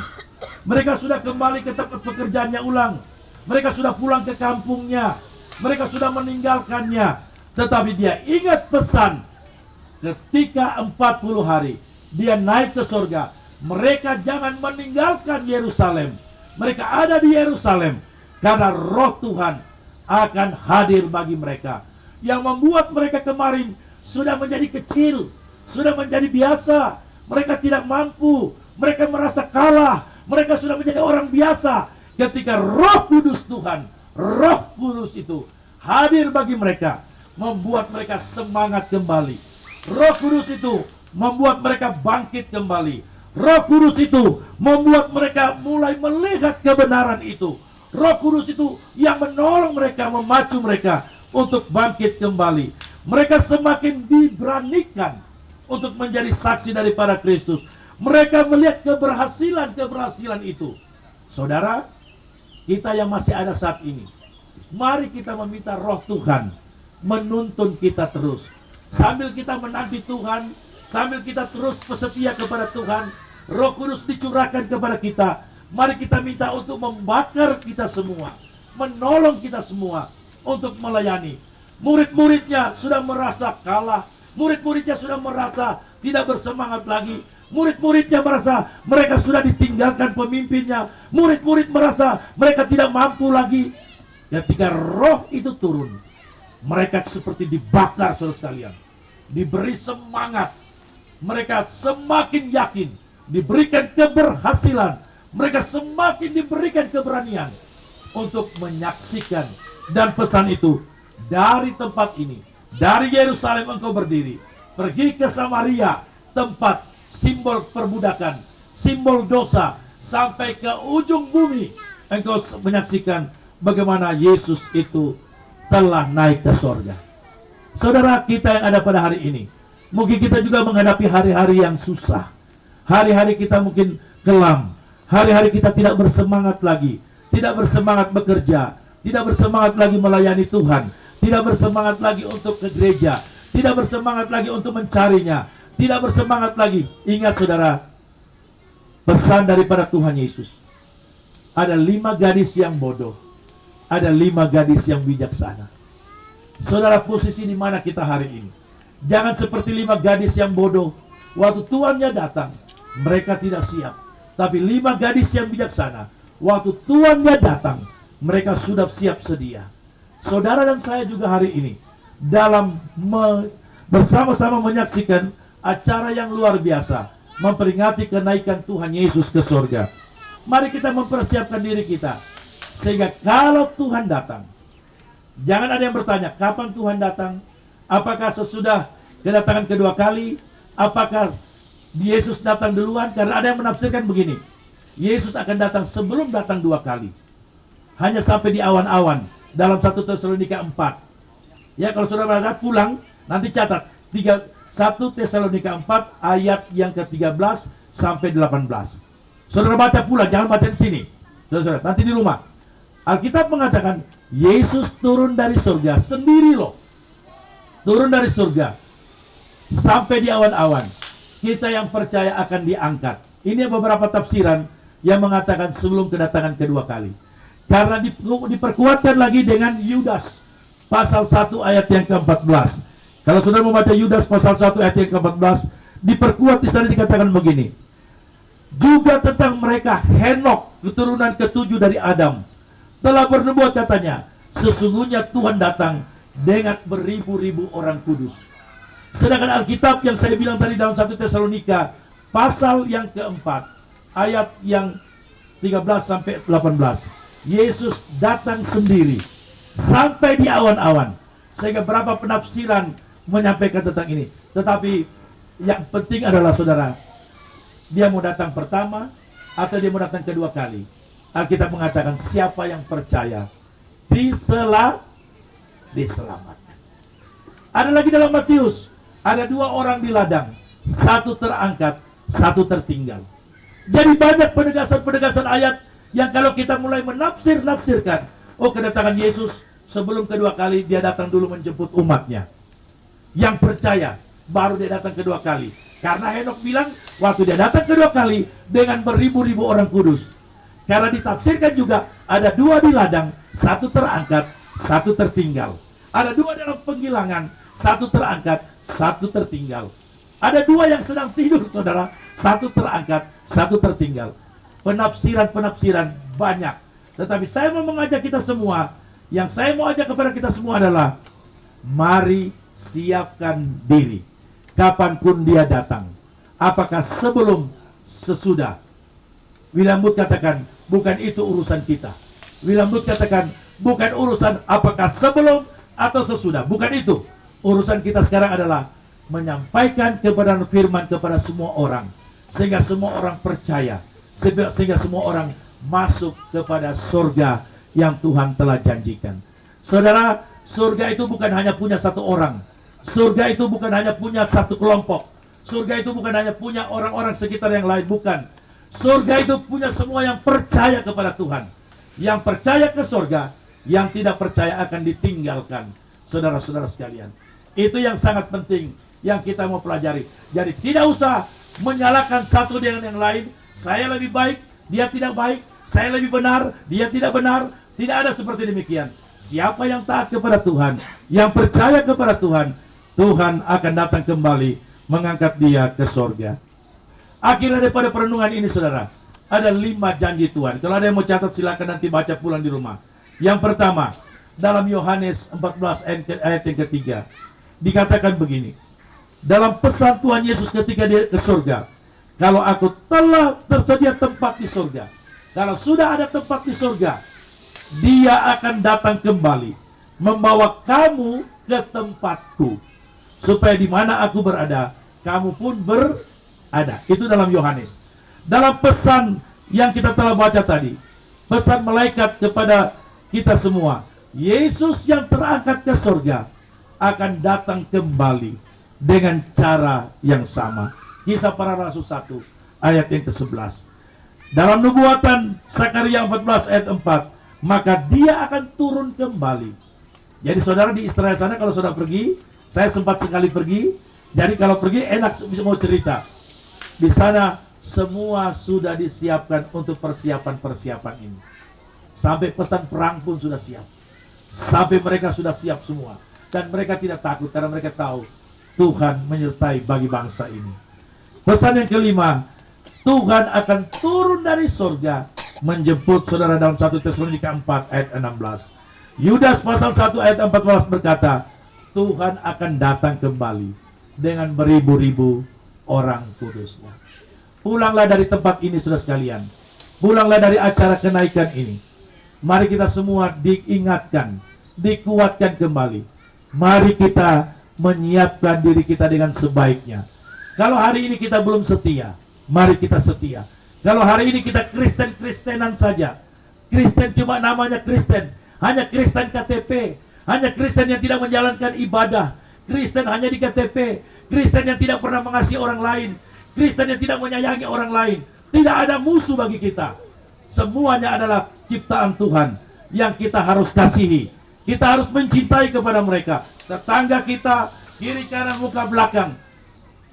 Mereka sudah kembali ke tempat pekerjaannya ulang. Mereka sudah pulang ke kampungnya. Mereka sudah meninggalkannya. Tetapi dia ingat pesan ketika 40 hari dia naik ke surga. Mereka jangan meninggalkan Yerusalem. Mereka ada di Yerusalem karena Roh Tuhan akan hadir bagi mereka. Yang membuat mereka kemarin sudah menjadi kecil, sudah menjadi biasa. Mereka tidak mampu, mereka merasa kalah, mereka sudah menjadi orang biasa. Ketika Roh Kudus Tuhan, Roh Kudus itu hadir bagi mereka, membuat mereka semangat kembali. Roh Kudus itu membuat mereka bangkit kembali. Roh Kudus itu membuat mereka mulai melihat kebenaran itu. Roh Kudus itu yang menolong mereka, memacu mereka untuk bangkit kembali. Mereka semakin diberanikan untuk menjadi saksi daripada Kristus. Mereka melihat keberhasilan itu. Saudara, kita yang masih ada saat ini, mari kita meminta Roh Tuhan menuntun kita terus. Sambil kita menanti Tuhan, sambil kita terus setia kepada Tuhan, Roh Kudus dicurahkan kepada kita. Mari kita minta untuk membakar kita semua, menolong kita semua untuk melayani. Murid-muridnya sudah merasa kalah, murid-muridnya sudah merasa tidak bersemangat lagi, murid-muridnya merasa mereka sudah ditinggalkan pemimpinnya, murid-murid merasa mereka tidak mampu lagi. Ketika Roh itu turun, mereka seperti dibakar, saudara sekalian, diberi semangat, mereka semakin yakin, diberikan keberhasilan, mereka semakin diberikan keberanian untuk menyaksikan. Dan pesan itu, dari tempat ini, dari Yerusalem engkau berdiri, pergi ke Samaria, tempat simbol perbudakan, simbol dosa, sampai ke ujung bumi, engkau menyaksikan bagaimana Yesus itu telah naik ke sorga. Saudara kita yang ada pada hari ini, mungkin kita juga menghadapi hari-hari yang susah. Hari-hari kita mungkin kelam, hari-hari kita tidak bersemangat lagi, tidak bersemangat bekerja, tidak bersemangat lagi melayani Tuhan, tidak bersemangat lagi untuk ke gereja, tidak bersemangat lagi untuk mencarinya, tidak bersemangat lagi. Ingat saudara, pesan daripada Tuhan Yesus, ada 5 gadis yang bodoh, ada 5 gadis yang bijaksana. Saudara, posisi di mana kita hari ini? Jangan seperti 5 gadis yang bodoh waktu tuannya datang, mereka tidak siap. Tapi 5 gadis yang bijaksana, waktu tuannya datang, mereka sudah siap sedia. Saudara dan saya juga hari ini dalam bersama-sama menyaksikan acara yang luar biasa, memperingati kenaikan Tuhan Yesus ke surga. Mari kita mempersiapkan diri kita, sehingga kalau Tuhan datang, jangan ada yang bertanya, kapan Tuhan datang? Apakah sesudah kedatangan kedua kali? Apakah Yesus datang duluan? Karena ada yang menafsirkan begini, Yesus akan datang sebelum datang 2 kali. Hanya sampai di awan-awan dalam 1 Tesalonika 4. Ya, kalau saudara berangkat pulang, nanti catat 1 Tesalonika 4 ayat yang ke-13 sampai 18. Saudara baca pulang, jangan baca di sini. Saudara, nanti di rumah. Alkitab mengatakan Yesus turun dari surga sendiri loh. Turun dari surga sampai di awan-awan. Kita yang percaya akan diangkat. Ini beberapa tafsiran yang mengatakan sebelum kedatangan kedua kali. Karena diperkuatkan lagi dengan Yudas pasal 1 ayat yang ke-14. Kalau saudara membaca Yudas pasal 1 ayat yang ke-14, diperkuat di sana dikatakan begini. Juga tentang mereka Henok, keturunan ke-7 dari Adam, telah bernubuat katanya, sesungguhnya Tuhan datang dengan beribu-ribu orang kudus. Sedangkan Alkitab yang saya bilang tadi dalam 1 Tesalonika pasal yang ke-4 ayat yang 13 sampai 18, Yesus datang sendiri sampai di awan-awan. Sehingga berapa penafsiran menyampaikan tentang ini. Tetapi yang penting adalah saudara, dia mau datang pertama atau dia mau datang kedua kali. Alkitab mengatakan siapa yang percaya diselamatkan. Ada lagi dalam Matius, ada 2 orang di ladang, 1 terangkat, 1 tertinggal. Jadi banyak penegasan-penegasan ayat yang kalau kita mulai menafsirkan, oh kedatangan Yesus sebelum kedua kali dia datang dulu menjemput umatnya. Yang percaya baru dia datang kedua kali. Karena Henok bilang waktu dia datang kedua kali dengan beribu-ribu orang kudus. Karena ditafsirkan juga ada 2 di ladang, 1 terangkat, 1 tertinggal. Ada 2 dalam penghilangan, 1 terangkat, 1 tertinggal. Ada 2 yang sedang tidur saudara, 1 terangkat, 1 tertinggal. Penafsiran banyak. Tetapi saya mau mengajak kita semua, yang saya mau ajak kepada kita semua adalah mari siapkan diri. Kapanpun dia datang. Apakah sebelum, sesudah? William Booth katakan, bukan itu urusan kita. William Booth katakan, bukan urusan apakah sebelum atau sesudah. Bukan itu. Urusan kita sekarang adalah menyampaikan kebenaran firman kepada semua orang. Sehingga semua orang percaya. Sehingga semua orang masuk kepada surga yang Tuhan telah janjikan. Saudara, surga itu bukan hanya punya 1 orang. Surga itu bukan hanya punya 1 kelompok. Surga itu bukan hanya punya orang-orang sekitar yang lain. Bukan. Surga itu punya semua yang percaya kepada Tuhan. Yang percaya ke surga, yang tidak percaya akan ditinggalkan. Saudara-saudara sekalian, itu yang sangat penting yang kita mau pelajari. Jadi tidak usah menyalahkan satu dengan yang lain. Saya lebih baik, dia tidak baik. Saya lebih benar, dia tidak benar. Tidak ada seperti demikian. Siapa yang taat kepada Tuhan, yang percaya kepada Tuhan, Tuhan akan datang kembali mengangkat dia ke surga. Akhir daripada perenungan ini saudara, ada 5 janji Tuhan. Kalau ada yang mau catat silakan nanti baca pulang di rumah. Yang pertama, dalam Yohanes 14 ayat yang ketiga, dikatakan begini. Dalam pesan Tuhan Yesus ketika dia ke surga, kalau aku telah tersedia tempat di surga, kalau sudah ada tempat di surga, dia akan datang kembali, membawa kamu ke tempatku, supaya di mana aku berada, kamu pun berada. Itu dalam Yohanes. Dalam pesan yang kita telah baca tadi, pesan malaikat kepada kita semua, Yesus yang terangkat ke surga akan datang kembali dengan cara yang sama. Kisah Para Rasul 1 ayat yang ke-11. Dalam nubuatan Zakaria 14 ayat 4, maka dia akan turun kembali. Jadi saudara di Israel sana, kalau saudara pergi, saya sempat sekali pergi. Jadi kalau pergi enak bisa mau cerita. Di sana semua sudah disiapkan untuk persiapan-persiapan ini. Sampai pesan perang pun sudah siap. Sampai mereka sudah siap semua. Dan mereka tidak takut karena mereka tahu Tuhan menyertai bagi bangsa ini. Pesan yang kelima, Tuhan akan turun dari surga menjemput saudara dalam 1 Tesalonika 4 ayat 16. Yudas pasal 1 ayat 14 berkata, Tuhan akan datang kembali dengan beribu-ribu orang kudusnya. Pulanglah dari tempat ini saudara sekalian. Pulanglah dari acara kenaikan ini. Mari kita semua diingatkan, dikuatkan kembali. Mari kita menyiapkan diri kita dengan sebaiknya. Kalau hari ini kita belum setia, mari kita setia. Kalau hari ini kita Kristen-Kristenan saja, Kristen cuma namanya Kristen, hanya Kristen KTP, hanya Kristen yang tidak menjalankan ibadah, Kristen hanya di KTP, Kristen yang tidak pernah mengasihi orang lain, Kristen yang tidak menyayangi orang lain. Tidak ada musuh bagi kita. Semuanya adalah ciptaan Tuhan yang kita harus kasihi. Kita harus mencintai kepada mereka, tetangga kita, kiri kanan muka belakang.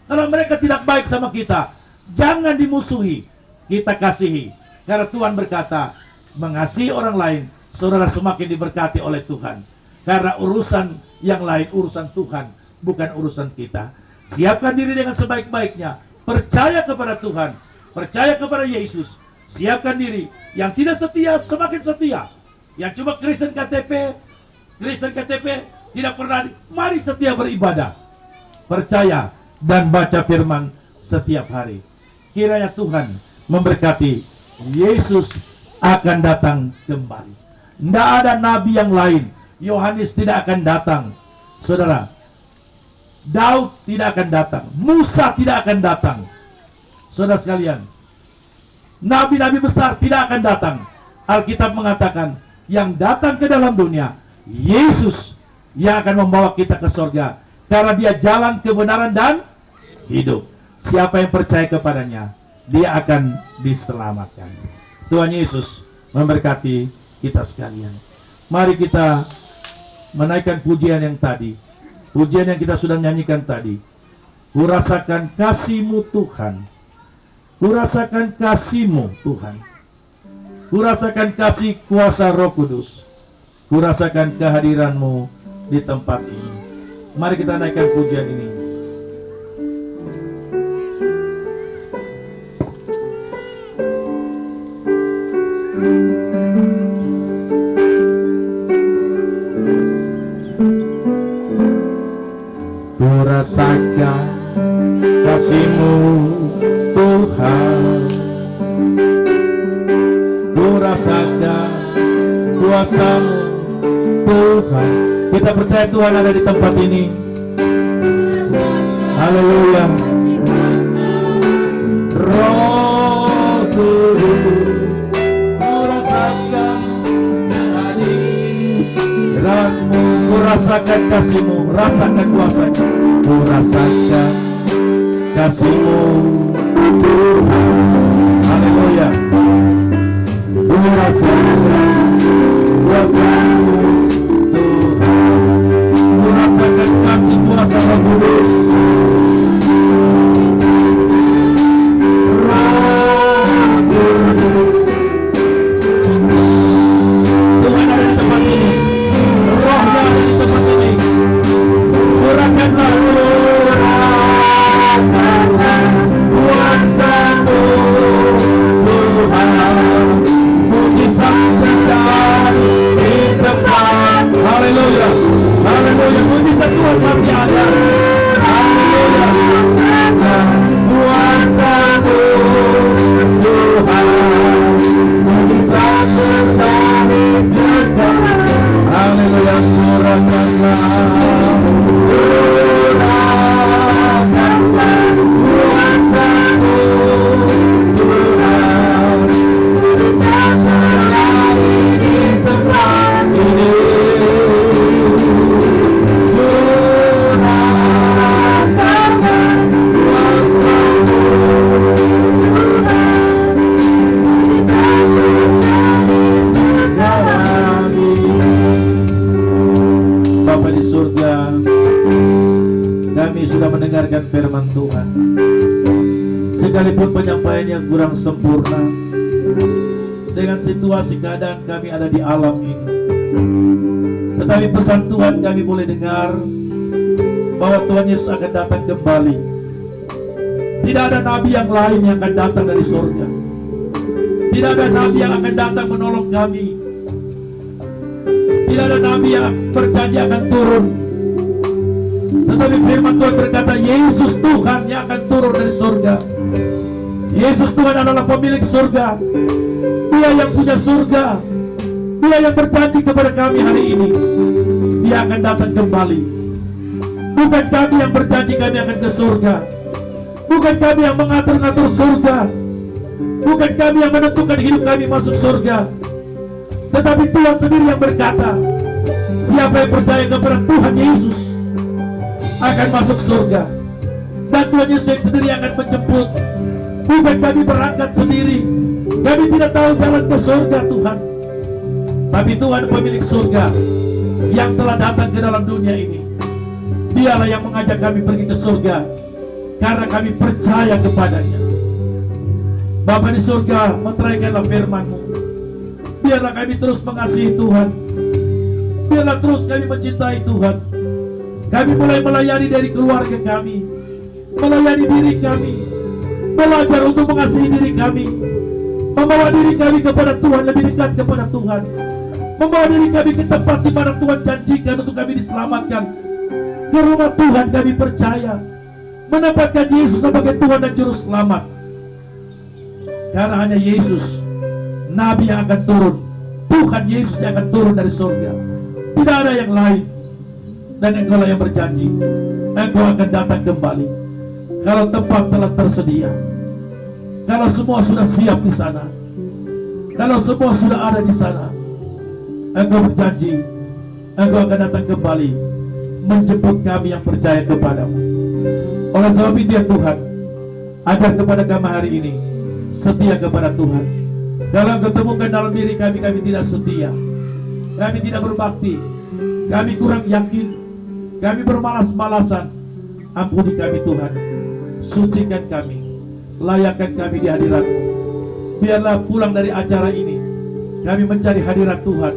Kalau mereka tidak baik sama kita, jangan dimusuhi, kita kasihi. Karena Tuhan berkata, mengasihi orang lain, saudara semakin diberkati oleh Tuhan. Karena urusan yang lain, urusan Tuhan, bukan urusan kita. Siapkan diri dengan sebaik-baiknya, percaya kepada Tuhan, percaya kepada Yesus. Siapkan diri, yang tidak setia semakin setia. Yang cuma Kristen KTP tidak pernah, mari setia beribadah, percaya dan baca firman setiap hari. Kiranya Tuhan memberkati. Yesus akan datang kembali. Tidak ada nabi yang lain. Yohanes tidak akan datang, saudara. Daud tidak akan datang, Musa tidak akan datang. Saudara sekalian, nabi-nabi besar tidak akan datang. Alkitab mengatakan, yang datang ke dalam dunia, Yesus yang akan membawa kita ke surga. Karena dia jalan kebenaran dan hidup. Siapa yang percaya kepadanya, dia akan diselamatkan. Tuhan Yesus memberkati kita sekalian. Mari kita menaikkan pujian yang tadi. Pujian yang kita sudah nyanyikan tadi. Kurasakan kasih-Mu Tuhan. Kurasakan kasih-Mu Tuhan. Kurasakan kasih kuasa Roh Kudus. Kurasakan kehadiran-Mu di tempat ini. Mari kita naikkan pujian ini. Kurasakan kasih-Mu Tuhan. Kurasakan kuasa-Mu Tuhan. Kita percaya Tuhan ada di tempat ini. Haleluya. Roh Kudus, kurasakan kehadiran-Mu, kurasakan kasih-Mu, rasakan kuasa-Mu. Kurasakan kasih-Mu Tuhan. Haleluya. Kurasakan kuasa-Mu Tuhan. Kurasakan kasih kuasa Roh Kudus. Tuhan ada di tempat ini. Rohnya ada di tempat ini. Kurangkanlah kuasa-Mu Tuhan. Mujizat terjadi di tempat. Haleluya. Haleluya. Mujizat Tuhan masih ada. Haleluya. Kuasa-Mu Tuhan. Mujizat terjadi di tempat. Haleluya. Kurangkanlah kuasa-Mu Tuhan. Mujizat terjadi di tempat ini. Bapa di surga, kami sudah mendengarkan firman Tuhan. Sekalipun penyampaiannya kurang sempurna, dengan situasi keadaan kami ada di alam ini, tetapi pesan Tuhan kami boleh dengar bahwa Tuhan Yesus akan datang kembali Tidak ada nabi yang lain yang akan datang dari surga. Tidak ada nabi yang akan datang menolong kami. Tidak ada nabi yang berjanji akan turun. Tetapi firman Tuhan berkata, Yesus Tuhan yang akan turun dari surga. Yesus Tuhan adalah pemilik surga. Dia yang punya surga. Dia yang berjanji kepada kami hari ini, Dia akan datang kembali. Bukan kami yang berjanji kami akan ke surga. Bukan kami yang mengatur-ngatur surga. Bukan kami yang menentukan hidup kami masuk surga. Tetapi Tuhan sendiri yang berkata, siapa yang percaya kepada Tuhan Yesus akan masuk surga. Dan Tuhan Yesus sendiri akan menjemput. Bukan kami berangkat sendiri. Kami tidak tahu jalan ke surga Tuhan. Tapi Tuhan pemilik surga yang telah datang ke dalam dunia ini. Dialah yang mengajak kami pergi ke surga karena kami percaya kepadanya. Bapa di surga, meteraikanlah firman-Mu. Biarlah kami terus mengasihi Tuhan. Biarlah terus kami mencintai Tuhan. Kami mulai melayani dari keluarga kami, melayani diri kami, belajar untuk mengasihi diri kami, membawa diri kami kepada Tuhan, lebih dekat kepada Tuhan, membawa diri kami ke tempat di mana Tuhan janjikan untuk kami diselamatkan. Ke rumah Tuhan kami percaya, menempatkan Yesus sebagai Tuhan dan Juru Selamat. Karena hanya Yesus, Nabi yang akan turun, Tuhan Yesus yang akan turun dari surga. Tidak ada yang lain. Dan Engkaulah yang berjanji, Engkau akan datang kembali. Kalau tempat telah tersedia, kalau semua sudah siap di sana, kalau semua sudah ada di sana, Engkau berjanji, Engkau akan datang kembali menjemput kami yang percaya kepadamu. Oleh sebab itu ya Tuhan, ajar kepada kami hari ini setia kepada Tuhan. Kalau Engkau temukan dalam diri kami tidak setia, kami tidak berbakti, kami kurang yakin, kami bermalas-malasan, ampuni kami Tuhan. Sucikan kami, layakkan kami di hadirat-Mu. Biarlah pulang dari acara ini kami mencari hadirat Tuhan.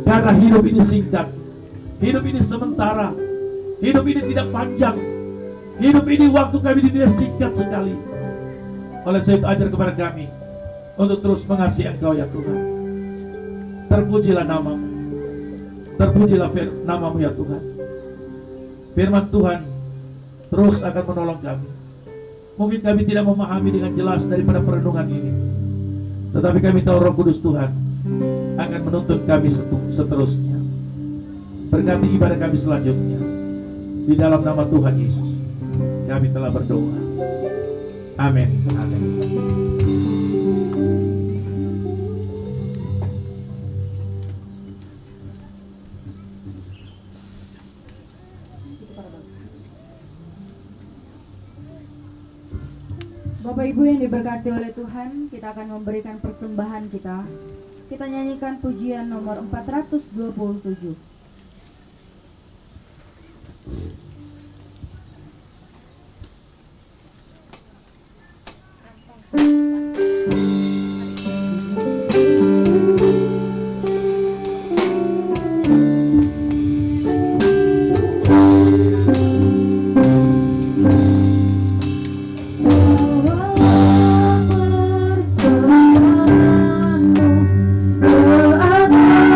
Karena hidup ini singkat, hidup ini sementara, hidup ini tidak panjang, hidup ini waktu kami di dunia singkat sekali. Oleh sebab itu ajar kepada kami untuk terus mengasihi Engkau ya Tuhan. Terpujilah nama-Mu, terpujilah nama-Mu ya Tuhan. Firman Tuhan terus akan menolong kami. Mungkin kami tidak memahami dengan jelas daripada perenungan ini, tetapi kami tahu Roh Kudus Tuhan akan menuntun kami seterusnya. Berkati ibadah kami selanjutnya. Di dalam nama Tuhan Yesus kami telah berdoa. Amin. Amin. Bapak Ibu yang diberkati oleh Tuhan, kita akan memberikan persembahan kita. Kita nyanyikan pujian nomor 427.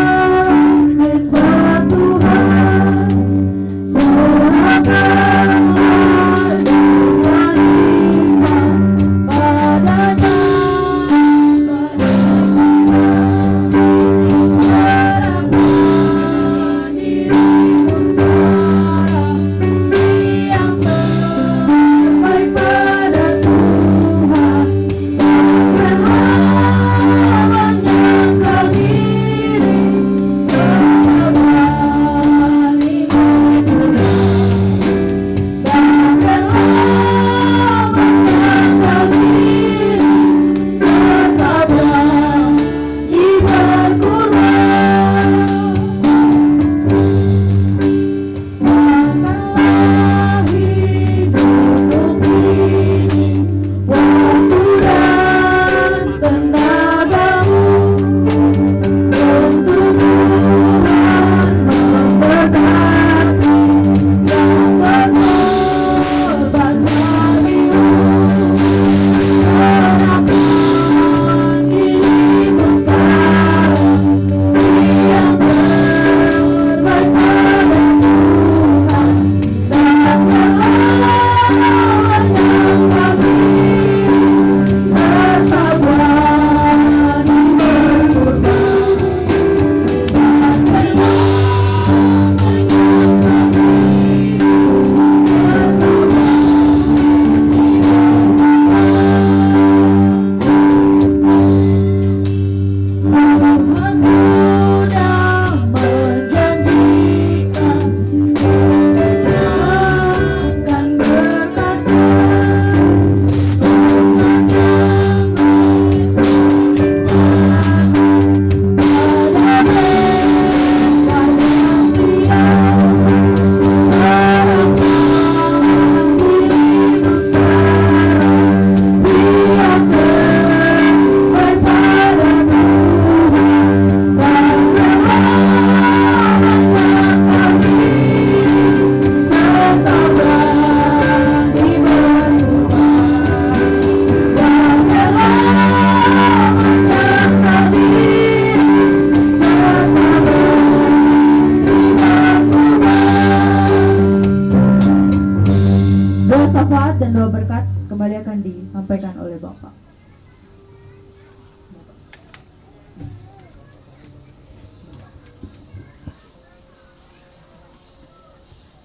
This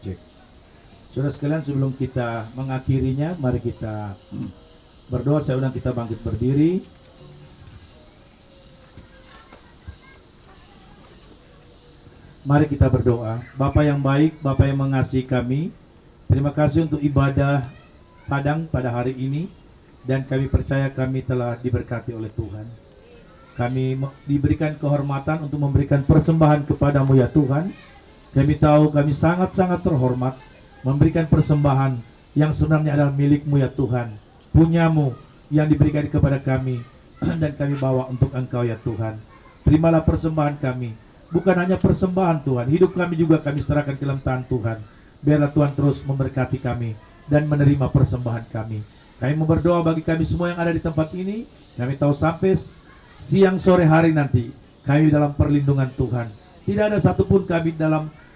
cek. Saudara sekalian, sebelum kita mengakhirinya, mari kita berdoa. Saya undang kita bangkit berdiri. Mari kita berdoa. Bapa yang baik, Bapa yang mengasihi kami, terima kasih untuk ibadah Padang pada hari ini, dan kami percaya kami telah diberkati oleh Tuhan. Kami diberikan kehormatan untuk memberikan persembahan kepadamu ya Tuhan. Kami tahu kami sangat-sangat terhormat memberikan persembahan yang sebenarnya adalah milikmu ya Tuhan, punyamu yang diberikan kepada kami dan kami bawa untuk Engkau ya Tuhan. Terimalah persembahan kami, bukan hanya persembahan Tuhan, hidup kami juga kami serahkan ke dalam tangan Tuhan. Biarlah Tuhan terus memberkati kami dan menerima persembahan kami. Kami mau berdoa bagi kami semua yang ada di tempat ini. Kami tahu sampai siang sore hari nanti kami dalam perlindungan Tuhan. Tidak ada satupun kami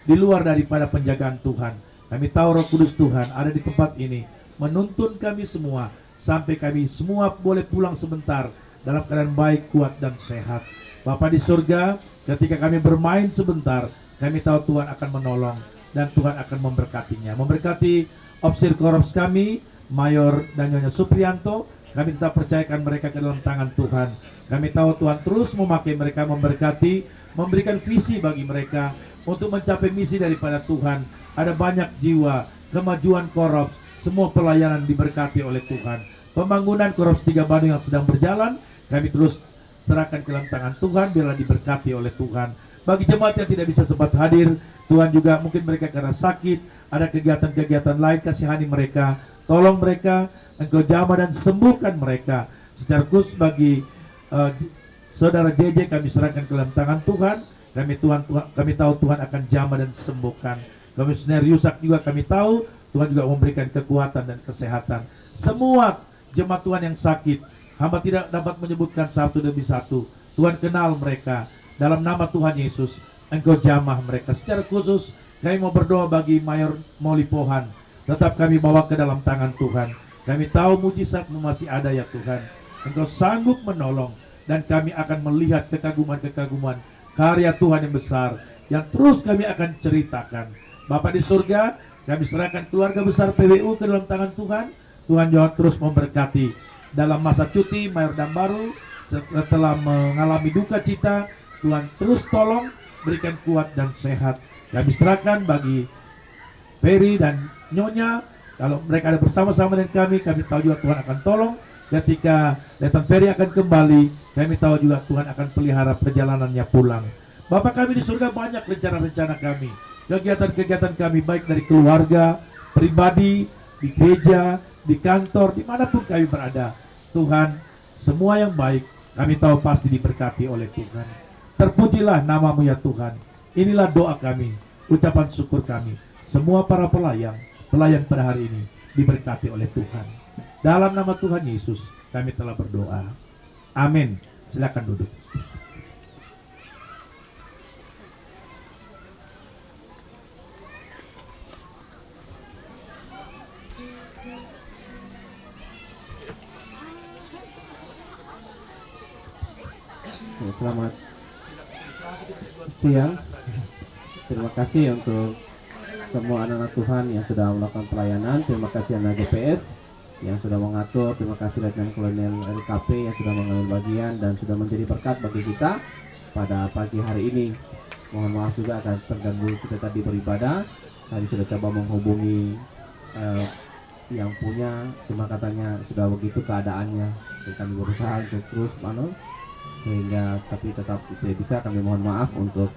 di luar daripada penjagaan Tuhan. Kami tahu Roh Kudus Tuhan ada di tempat ini menuntun kami semua sampai kami semua boleh pulang sebentar dalam keadaan baik, kuat dan sehat. Bapa di surga, ketika kami bermain sebentar, kami tahu Tuhan akan menolong dan Tuhan akan memberkatinya. Memberkati Opsir Korops kami, Mayor dan Nyonya Suprianto, kami tetap percayakan mereka ke dalam tangan Tuhan. Kami tahu Tuhan terus memakai mereka, memberkati, memberikan visi bagi mereka untuk mencapai misi daripada Tuhan. Ada banyak jiwa, kemajuan Korops, semua pelayanan diberkati oleh Tuhan. Pembangunan Korops 3 Bandung yang sedang berjalan, kami terus serahkan ke dalam tangan Tuhan, biarlah diberkati oleh Tuhan. Bagi jemaat yang tidak bisa sempat hadir, Tuhan juga mungkin mereka karena sakit, ada kegiatan-kegiatan lain, kasihani mereka, tolong mereka, Engkau jamah dan sembuhkan mereka. Secara khusus bagi saudara JJ kami serahkan ke dalam tangan Tuhan. Kami tahu Tuhan akan jamah dan sembuhkan. Komisioner Yusak juga kami tahu Tuhan juga memberikan kekuatan dan kesehatan. Semua jemaat Tuhan yang sakit, hamba tidak dapat menyebutkan satu demi satu. Tuhan kenal mereka. Dalam nama Tuhan Yesus, Engkau jamah mereka. Secara khusus kami mau berdoa bagi Mayor Moli Pohan. Tetap kami bawa ke dalam tangan Tuhan. Kami tahu mujizat-Mu masih ada ya Tuhan. Engkau sanggup menolong dan kami akan melihat kekaguman-kekaguman karya Tuhan yang besar yang terus kami akan ceritakan. Bapa di surga, kami serahkan keluarga besar PWU ke dalam tangan Tuhan. Tuhan juga terus memberkati dalam masa cuti Mayor Dambaru setelah mengalami duka cita. Tuhan terus tolong, berikan kuat dan sehat. Kami serahkan bagi Ferry dan Nyonya, kalau mereka ada bersama-sama dengan kami tahu juga Tuhan akan tolong. Ketika Letnan Ferry akan kembali, kami tahu juga Tuhan akan pelihara perjalanannya pulang. Bapak kami di surga, banyak rencana-rencana kami, kegiatan-kegiatan kami, baik dari keluarga, pribadi, di gereja, di kantor, dimanapun kami berada. Tuhan, semua yang baik, kami tahu pasti diberkati oleh Tuhan. Terpujilah nama-Mu ya Tuhan. Inilah doa kami, ucapan syukur kami. Semua para pelayan pada hari ini diberkati oleh Tuhan. Dalam nama Tuhan Yesus kami telah berdoa. Amin. Silakan duduk. Selamat siang. Terima kasih untuk semua anak-anak Tuhan yang sudah melakukan pelayanan. Terima kasih anak GPS yang sudah mengatur. Terima kasih Letnan Kolonel LKP yang sudah mengambil bagian dan sudah menjadi berkat bagi kita pada pagi hari ini. Mohon maaf juga akan terganggu kita tadi beribadah. Tadi sudah coba menghubungi yang punya, cuma katanya sudah begitu keadaannya. Jadi kami berusaha untuk terus sehingga tapi tetap tidak bisa. Kami mohon maaf untuk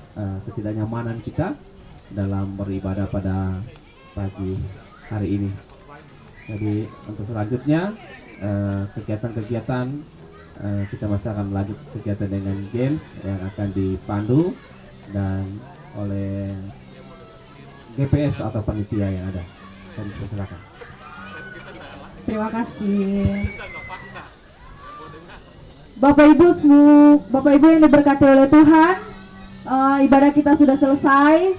ketidaknyamanan kita dalam beribadah pada pagi hari ini. Jadi untuk selanjutnya kegiatan-kegiatan kita masih akan lanjut kegiatan dengan games yang akan dipandu dan oleh GPS atau panitia yang ada. Kami persilakan. Terima kasih. Bapak Ibu yang diberkati oleh Tuhan, ibadah kita sudah selesai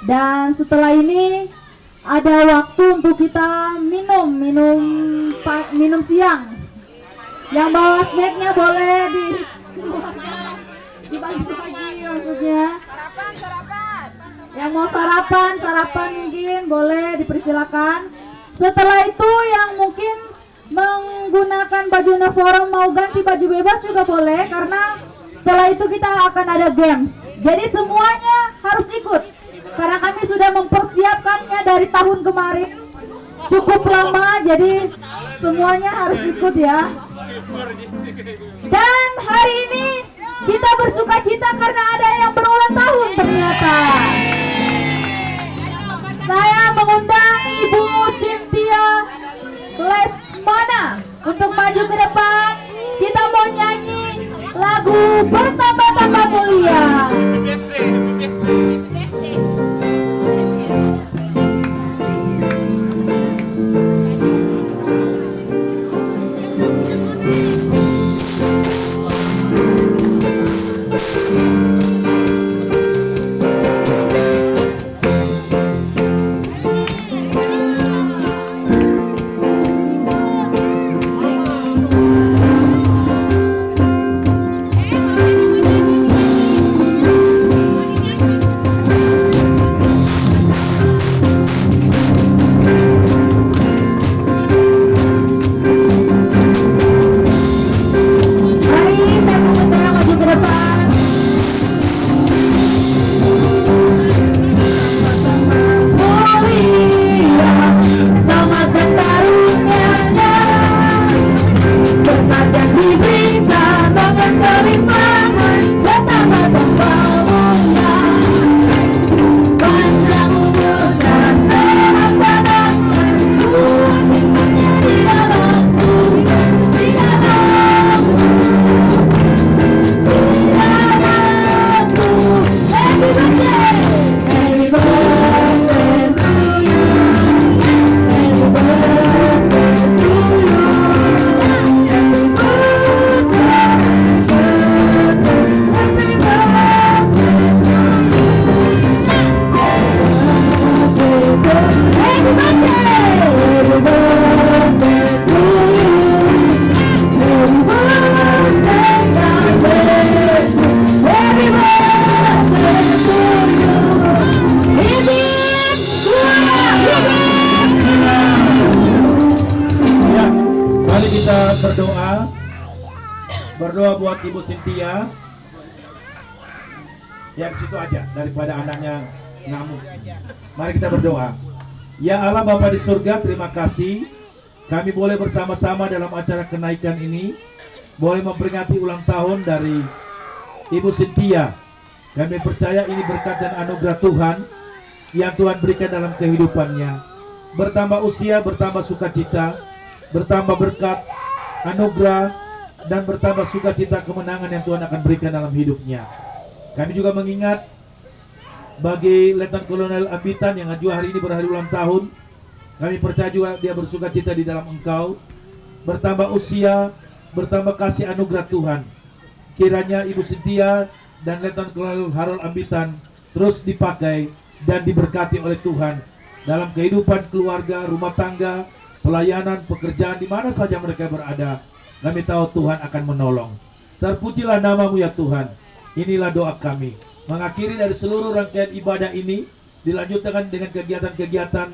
dan setelah ini ada waktu untuk kita minum siang. Yang bawa snacknya boleh dibagi-bagi maksudnya. Sarapan. Yang mau sarapan mungkin lain boleh dipersilakan. Setelah itu yang mungkin menggunakan baju uniform mau ganti baju bebas juga boleh, karena setelah itu kita akan ada games. Jadi semuanya harus ikut, karena kami sudah mempersiapkannya dari tahun kemarin cukup lama, jadi semuanya harus ikut ya. Dan hari ini kita bersuka cita karena ada yang berulang tahun ternyata. Saya mengundang Ibu Cynthia Lesmana untuk maju ke depan. Kita mau nyanyi lagu Bertambah-tambah Mulia. Berdoa buat Ibu Cynthia. Yang situ aja daripada anaknya ngamuk. Mari kita berdoa. Ya Allah Bapa di surga, terima kasih kami boleh bersama-sama dalam acara kenaikan ini, boleh memperingati ulang tahun dari Ibu Cynthia. Kami percaya ini berkat dan anugerah Tuhan yang Tuhan berikan dalam kehidupannya. Bertambah usia, bertambah sukacita, bertambah berkat, anugerah, dan bertambah sukacita kemenangan yang Tuhan akan berikan dalam hidupnya. Kami juga mengingat bagi Letnan Kolonel Ambitan yang juga hari ini berhari ulang tahun. Kami percaya juga dia bersukacita di dalam Engkau. Bertambah usia, bertambah kasih anugerah Tuhan. Kiranya Ibu Cynthia dan Letnan Kolonel Harold Ambitan terus dipakai dan diberkati oleh Tuhan dalam kehidupan keluarga, rumah tangga, pelayanan, pekerjaan, di mana saja mereka berada. Kami tahu Tuhan akan menolong. Terpujilah nama-Mu ya Tuhan. Inilah doa kami. Mengakhiri dari seluruh rangkaian ibadah ini, dilanjutkan dengan kegiatan-kegiatan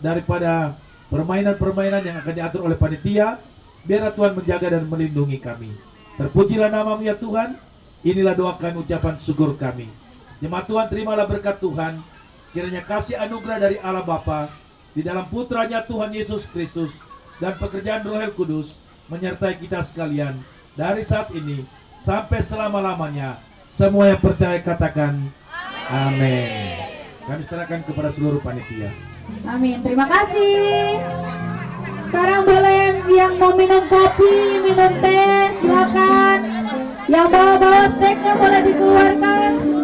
daripada permainan-permainan yang akan diatur oleh panitia. Biarlah Tuhan menjaga dan melindungi kami. Terpujilah nama-Mu ya Tuhan. Inilah doa kami, ucapan syukur kami. Jemaat Tuhan, terimalah berkat Tuhan. Kiranya kasih anugerah dari Allah Bapa di dalam putranya Tuhan Yesus Kristus dan pekerjaan Roh Kudus menyertai kita sekalian dari saat ini sampai selama-lamanya. Semua yang percaya katakan amin. Kami serahkan kepada seluruh panitia. Amin. Terima kasih. Sekarang boleh yang mau minum kopi, minum teh, silakan. Yang bawa-bawa steaknya boleh dikeluarkan.